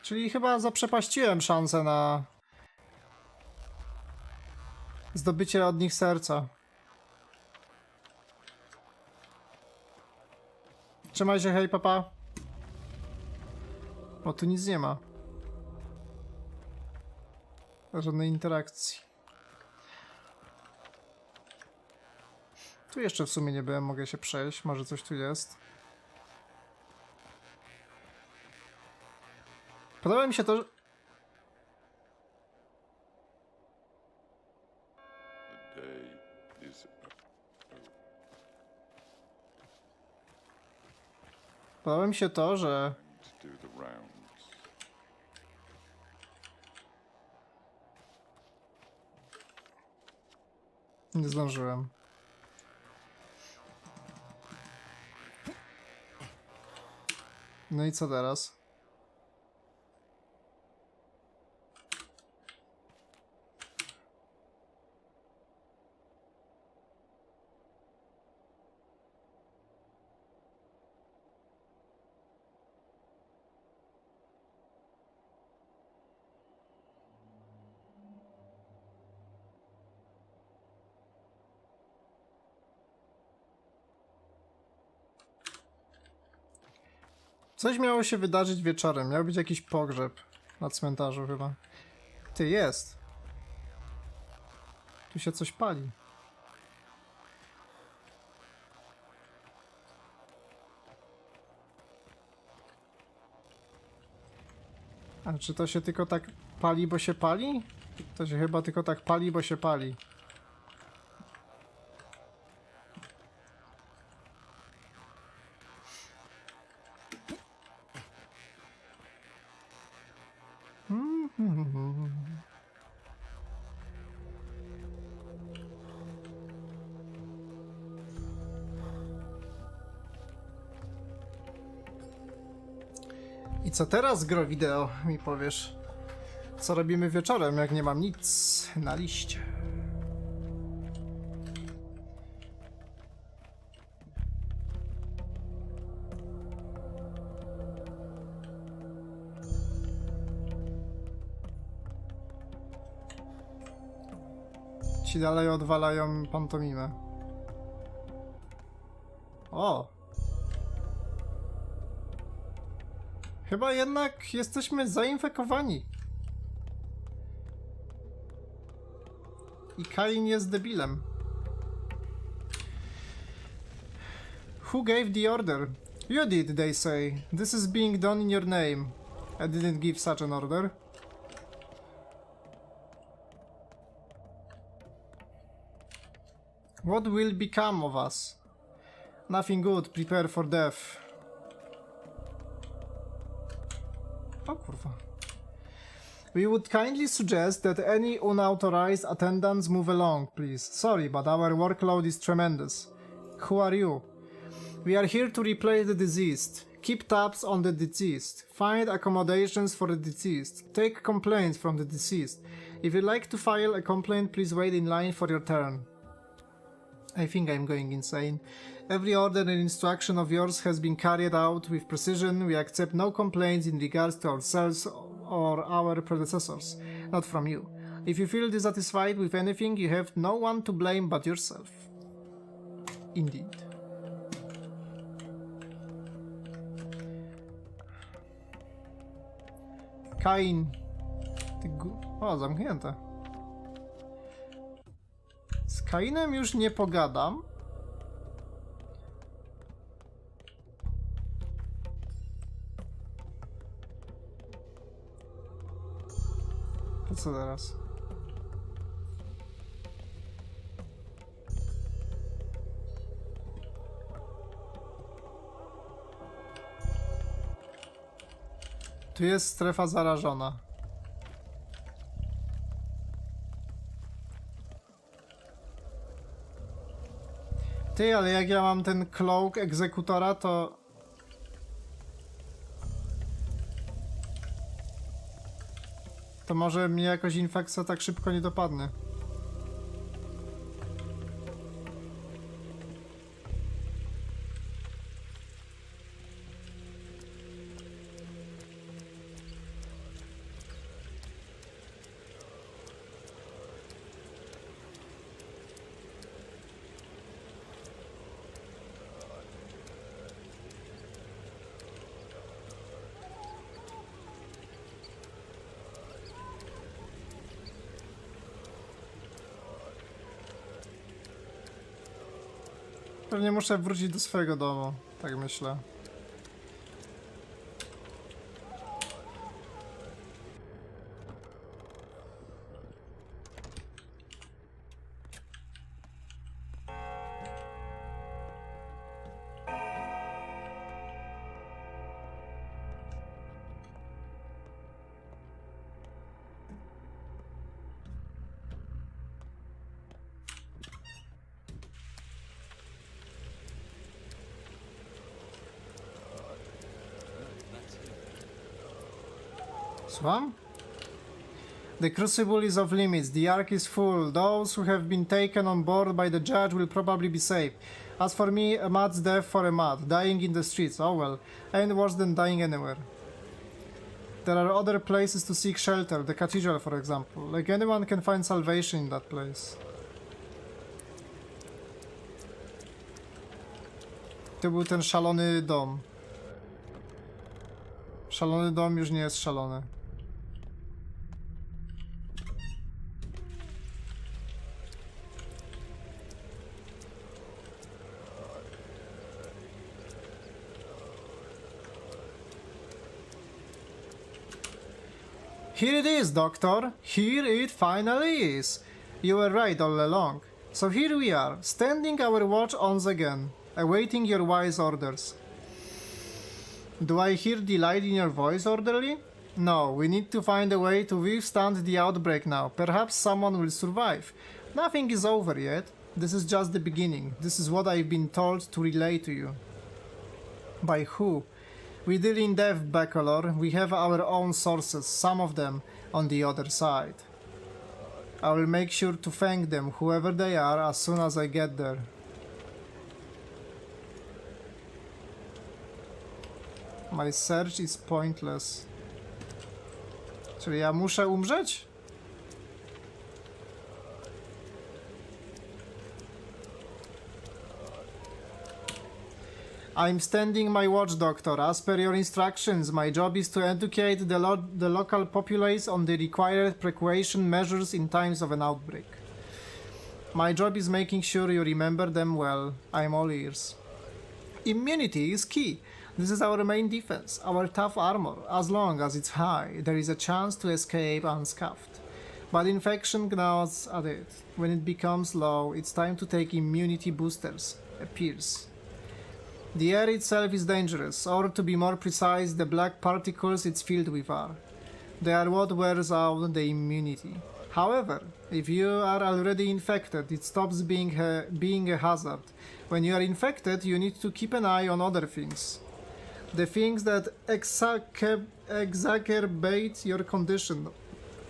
Czyli chyba zaprzepaściłem szansę na zdobycie od nich serca. Trzymaj się, hej, papa. O, tu nic nie ma. Żadnej interakcji. Tu jeszcze w sumie nie byłem, mogę się przejść, może coś tu jest. Podoba mi się to, że... The day is Podoba mi się to, że... to do the rounds. Nie zdążyłem. No i co teraz? Coś miało się wydarzyć wieczorem. Miał być jakiś pogrzeb na cmentarzu chyba. Ty, jest. Tu się coś pali. A czy to się tylko tak pali, bo się pali? To się chyba tylko tak pali, bo się pali. I co teraz, gro wideo, mi powiesz? Co robimy wieczorem, jak nie mam nic na liście? Ci dalej odwalają pantomimę. O! Chyba jednak jesteśmy zainfekowani. I Kain jest debilem. Who gave the order? You did, they say. This is being done in your name. I didn't give such an order. What will become of us? Nothing good. Prepare for death. O kurwa. We would kindly suggest that any unauthorized attendants move along, please. Sorry, but our workload is tremendous. Who are you? We are here to replace the deceased. Keep tabs on the deceased. Find accommodations for the deceased. Take complaints from the deceased. If you'd like to file a complaint, please wait in line for your turn. I think I'm going insane. Every order and instruction of yours has been carried out with precision. We accept no complaints in regards to ourselves or our predecessors, not from you. If you feel dissatisfied with anything, you have no one to blame but yourself. Indeed. Kain. O, zamknięte. Z Kainem już nie pogadam. To co teraz? Tu jest strefa zarażona. Ty, ale jak ja mam ten cloak egzekutora, to... To może mnie jakoś infekcja tak szybko nie dopadnie. Pewnie muszę wrócić do swojego domu, tak myślę. Słucham? The crucible is off limits. The ark is full. Those who have been taken on board by the judge will probably be safe. As for me, a mad's death for a mad. Dying in the streets. Oh well. Ain't worse than dying anywhere. There are other places to seek shelter. The cathedral, for example. Like anyone can find salvation in that place. To był ten szalony dom. Szalony dom już nie jest szalony. Here it is, Doctor. Here it finally is. You were right all along. So here we are, standing our watch once again, awaiting your wise orders. Do I hear delight in your voice, orderly? No, we need to find a way to withstand the outbreak now. Perhaps someone will survive. Nothing is over yet. This is just the beginning. This is what I've been told to relay to you. By who? We deal in death, Bacolor. We have our own sources, some of them on the other side. I will make sure to thank them, whoever they are, as soon as I get there. My search is pointless. Czyli ja muszę umrzeć? I'm standing my watch, Doctor. As per your instructions, my job is to educate the local populace on the required precaution measures in times of an outbreak. My job is making sure you remember them well. I'm all ears. Immunity is key. This is our main defense, our tough armor. As long as it's high, there is a chance to escape unscuffed. But infection gnaws at it. When it becomes low, it's time to take immunity boosters. Appears. The air itself is dangerous, or to be more precise, the black particles it's filled with are. They are what wears out the immunity. However, if you are already infected, it stops being a hazard. When you are infected, you need to keep an eye on other things. The things that exacerbate your condition.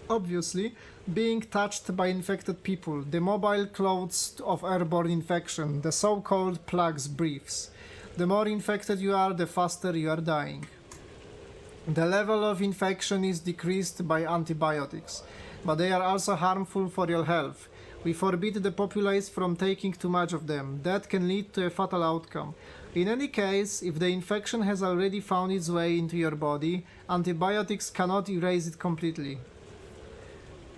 Obviously, being touched by infected people, the mobile clouds of airborne infection, the so-called plagues briefs. The more infected you are, the faster you are dying. The level of infection is decreased by antibiotics, but they are also harmful for your health. We forbid the populace from taking too much of them. That can lead to a fatal outcome. In any case, if the infection has already found its way into your body, antibiotics cannot erase it completely.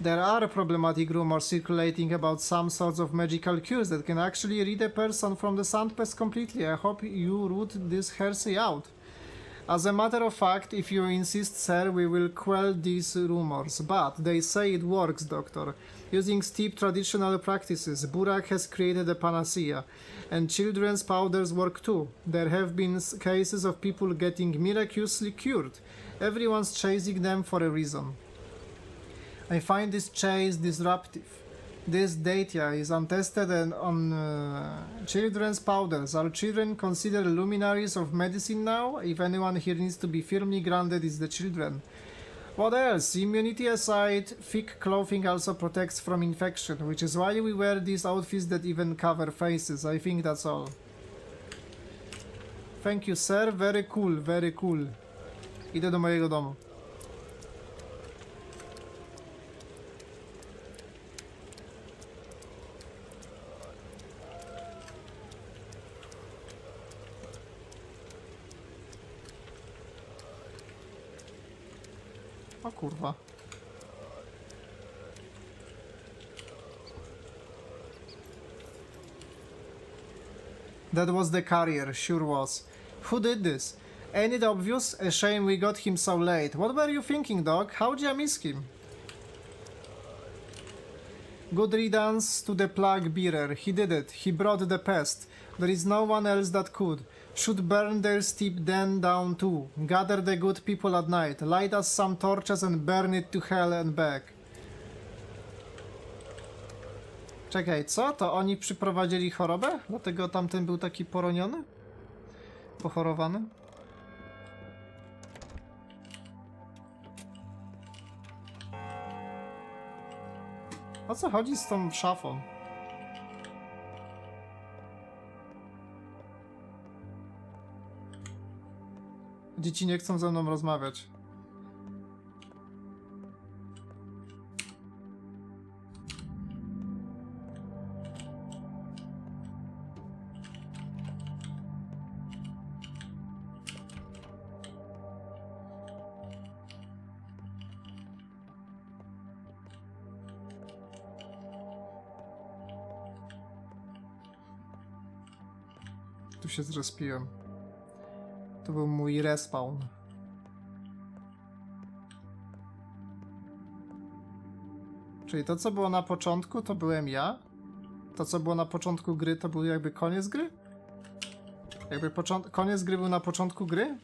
There are problematic rumors circulating about some sorts of magical cures that can actually rid a person from the sandpest completely. I hope you root this heresy out. As a matter of fact, if you insist, sir, we will quell these rumors. But they say it works, Doctor. Using steep traditional practices, Burak has created a panacea. And children's powders work too. There have been cases of people getting miraculously cured. Everyone's chasing them for a reason. I find this chase disruptive. This data is untested and on children's powders. Are children considered luminaries of medicine now? If anyone here needs to be firmly grounded, it's the children. What else? Immunity aside, thick clothing also protects from infection, which is why we wear these outfits that even cover faces. I think that's all. Thank you, sir. Very cool, very cool. Idę do mojego domu. O kurwa. That was the carrier, sure was. Who did this? Ain't it obvious? A shame we got him so late. What were you thinking, dog? How'd you miss him? Good riddance to the plague bearer. He did it. He brought the pest. There is no one else that could. Should burn their steep den down too. Gather the good people at night. Light us some torches and burn it to hell and back. Czekaj, co? To oni przyprowadzili chorobę? Dlatego tamten był taki poroniony? Pochorowany? O co chodzi z tą szafą? Dzieci nie chcą ze mną rozmawiać. Tu się zrespiłem. To był mój respawn. Czyli to, co było na początku, to byłem ja? To, co było na początku gry, to był jakby koniec gry? Jakby koniec gry był na początku gry?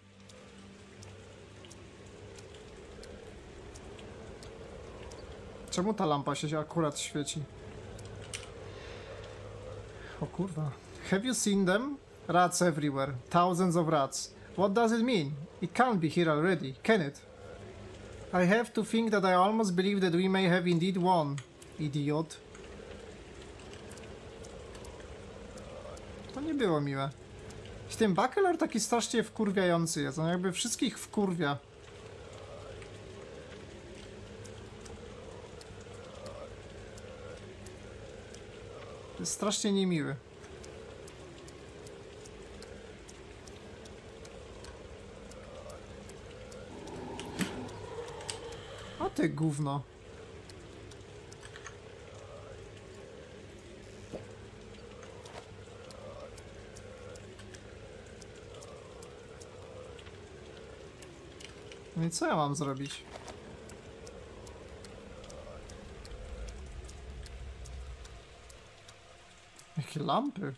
Czemu ta lampa się akurat świeci? O kurwa. Have you seen them? Rats everywhere. Thousands of rats. What does it mean? It can't be here already, can it? I have to think that I almost believe that we may have indeed won. Idiot. To nie było miłe. I ten Bakelar taki strasznie wkurwiający jest. On jakby wszystkich wkurwia. Jest strasznie niemiły. O ty gówno. No i co ja mam zrobić? Jakie lampy?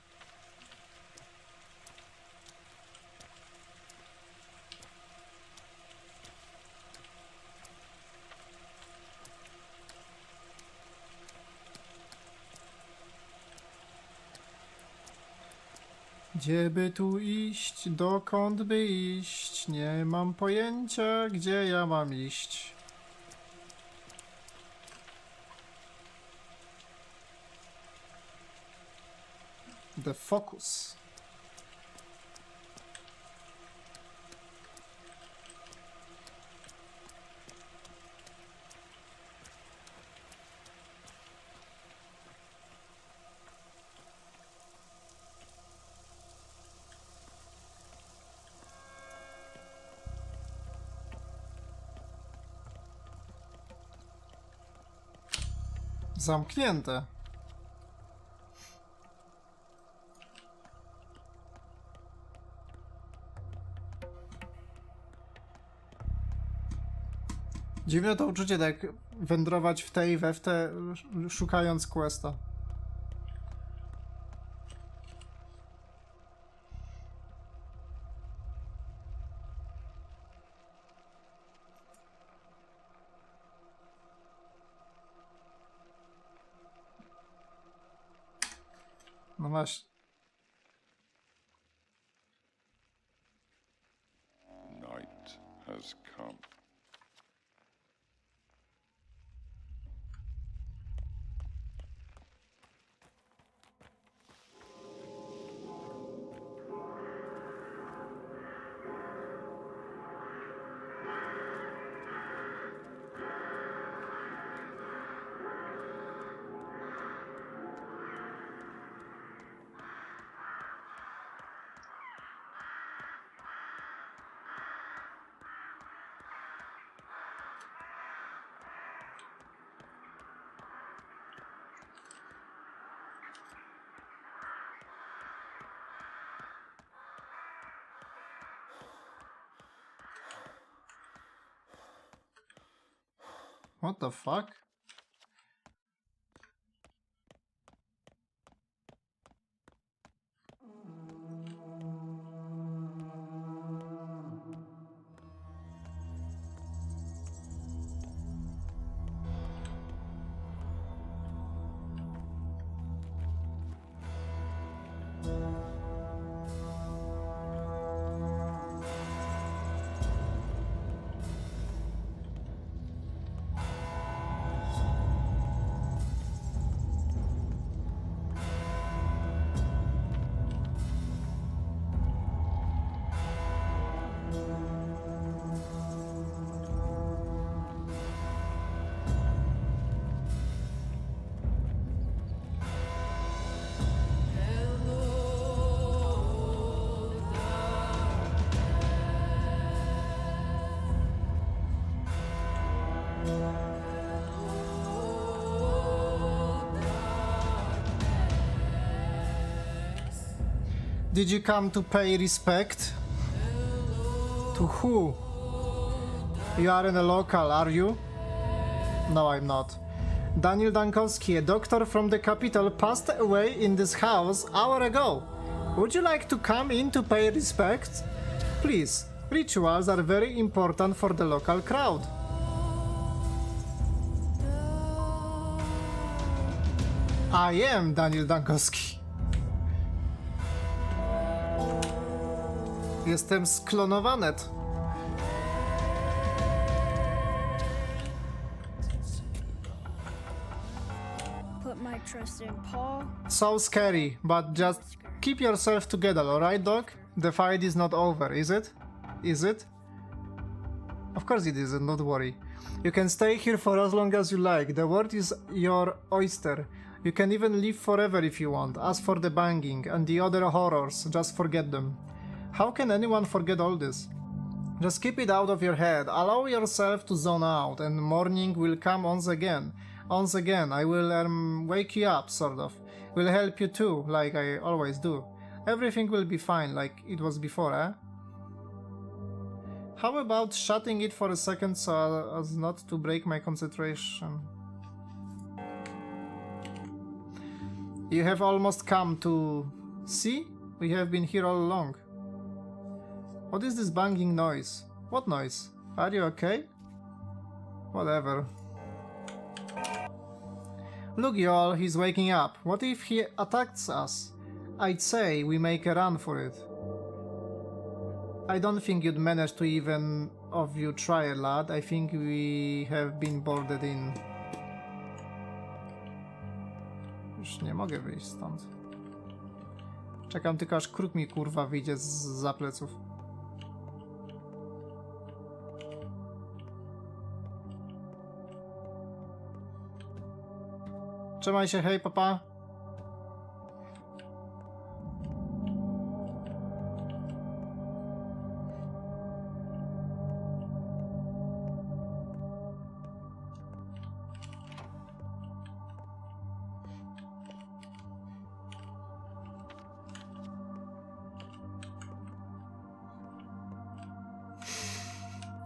Gdzie by tu iść? Dokąd by iść? Nie mam pojęcia, gdzie ja mam iść. The focus. Zamknięte. Dziwne to uczucie, tak wędrować w te i we w te, szukając questa. No właśnie. Night has come. What the fuck? Did you come to pay respect? To who? You are in a local, are you? No, I'm not. Daniel Dankowski, a doctor from the capital, passed away in this house hour ago. Would you like to come in to pay respect? Please, rituals are very important for the local crowd. I am Daniel Dankowski. Jestem sklonowanet. Put my trust in Paul. So scary, but just keep yourself together, alright, Doc? The fight is not over, is it? Is it? Of course it isn't, don't worry. You can stay here for as long as you like. The world is your oyster. You can even live forever if you want. As for the banging and the other horrors, just forget them. How can anyone forget all this? Just keep it out of your head. Allow yourself to zone out, and morning will come once again. Once again, I will wake you up, sort of. Will help you too, like I always do. Everything will be fine, like it was before, eh? How about shutting it for a second so as not to break my concentration? You have almost come to... See? We have been here all along. What is this banging noise? What noise? Are you okay? Whatever. Look, y'all, he's waking up. What if he attacks us? I'd say we make a run for it. I don't think you'd manage to even of you try, lad. I think we have been boarded in. Już nie mogę wyjść stąd. Czekam tylko aż kruk mi kurwa wyjdzie za pleców. Trzymaj się, hej, papa.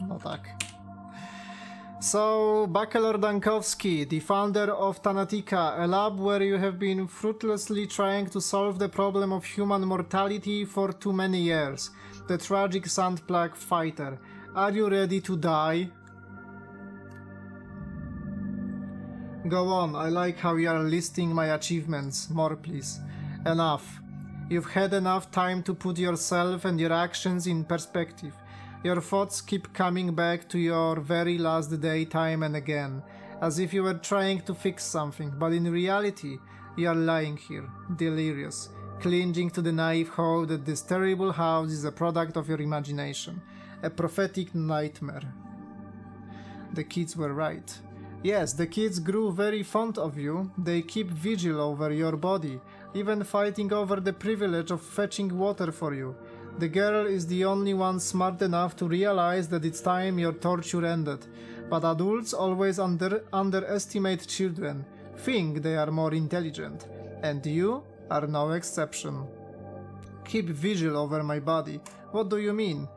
No tak. So, Bakelor Dankowski, the founder of Thanatica, a lab where you have been fruitlessly trying to solve the problem of human mortality for too many years. The tragic sandplague fighter. Are you ready to die? Go on, I like how you are listing my achievements. More, please. Enough. You've had enough time to put yourself and your actions in perspective. Your thoughts keep coming back to your very last day time and again, as if you were trying to fix something, but in reality, you are lying here, delirious, clinging to the naive hope that this terrible house is a product of your imagination, a prophetic nightmare. The kids were right. Yes, the kids grew very fond of you. They keep vigil over your body, even fighting over the privilege of fetching water for you. The girl is the only one smart enough to realize that it's time your torture ended. But adults always underestimate children, think they are more intelligent, and you are no exception. Keep vigil over my body. What do you mean?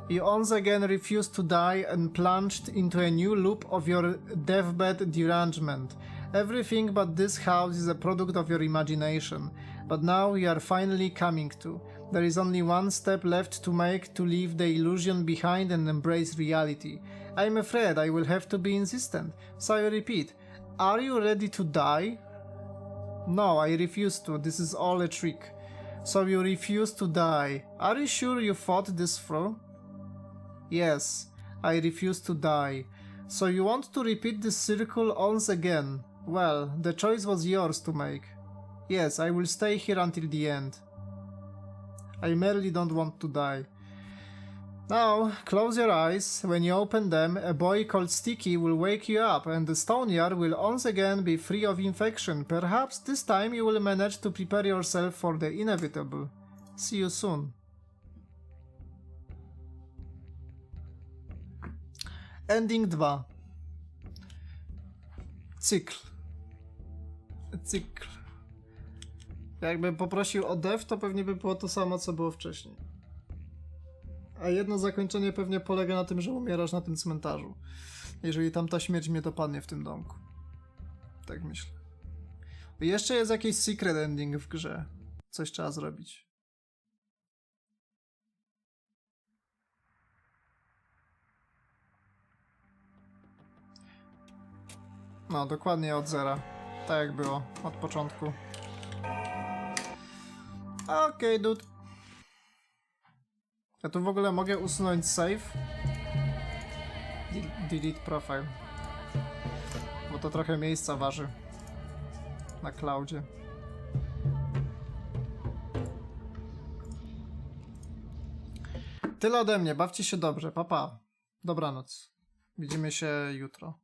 You once again refused to die and plunged into a new loop of your deathbed derangement. Everything but this house is a product of your imagination, but now you are finally coming to. There is only one step left to make to leave the illusion behind and embrace reality. I am afraid I will have to be insistent, so I repeat, are you ready to die? No, I refuse to. This is all a trick. So you refuse to die. Are you sure you thought this through? Yes, I refuse to die. So you want to repeat this circle once again? Well, the choice was yours to make. Yes, I will stay here until the end. I merely don't want to die. Now, close your eyes. When you open them, a boy called Sticky will wake you up and the Stoneyard will once again be free of infection. Perhaps this time you will manage to prepare yourself for the inevitable. See you soon. Ending 2. Cykl. Jakbym poprosił o dev, to pewnie by było to samo, co było wcześniej. A jedno zakończenie pewnie polega na tym, że umierasz na tym cmentarzu. Jeżeli tam ta śmierć mnie dopadnie w tym domku. Tak myślę. Jeszcze jest jakiś secret ending w grze. Coś trzeba zrobić. No, dokładnie od zera. Tak jak było, od początku. Okej, dude. Ja tu w ogóle mogę usunąć save. Delete profile. Bo to trochę miejsca waży. Na cloudzie. Tyle ode mnie, bawcie się dobrze, pa pa. Dobranoc. Widzimy się jutro.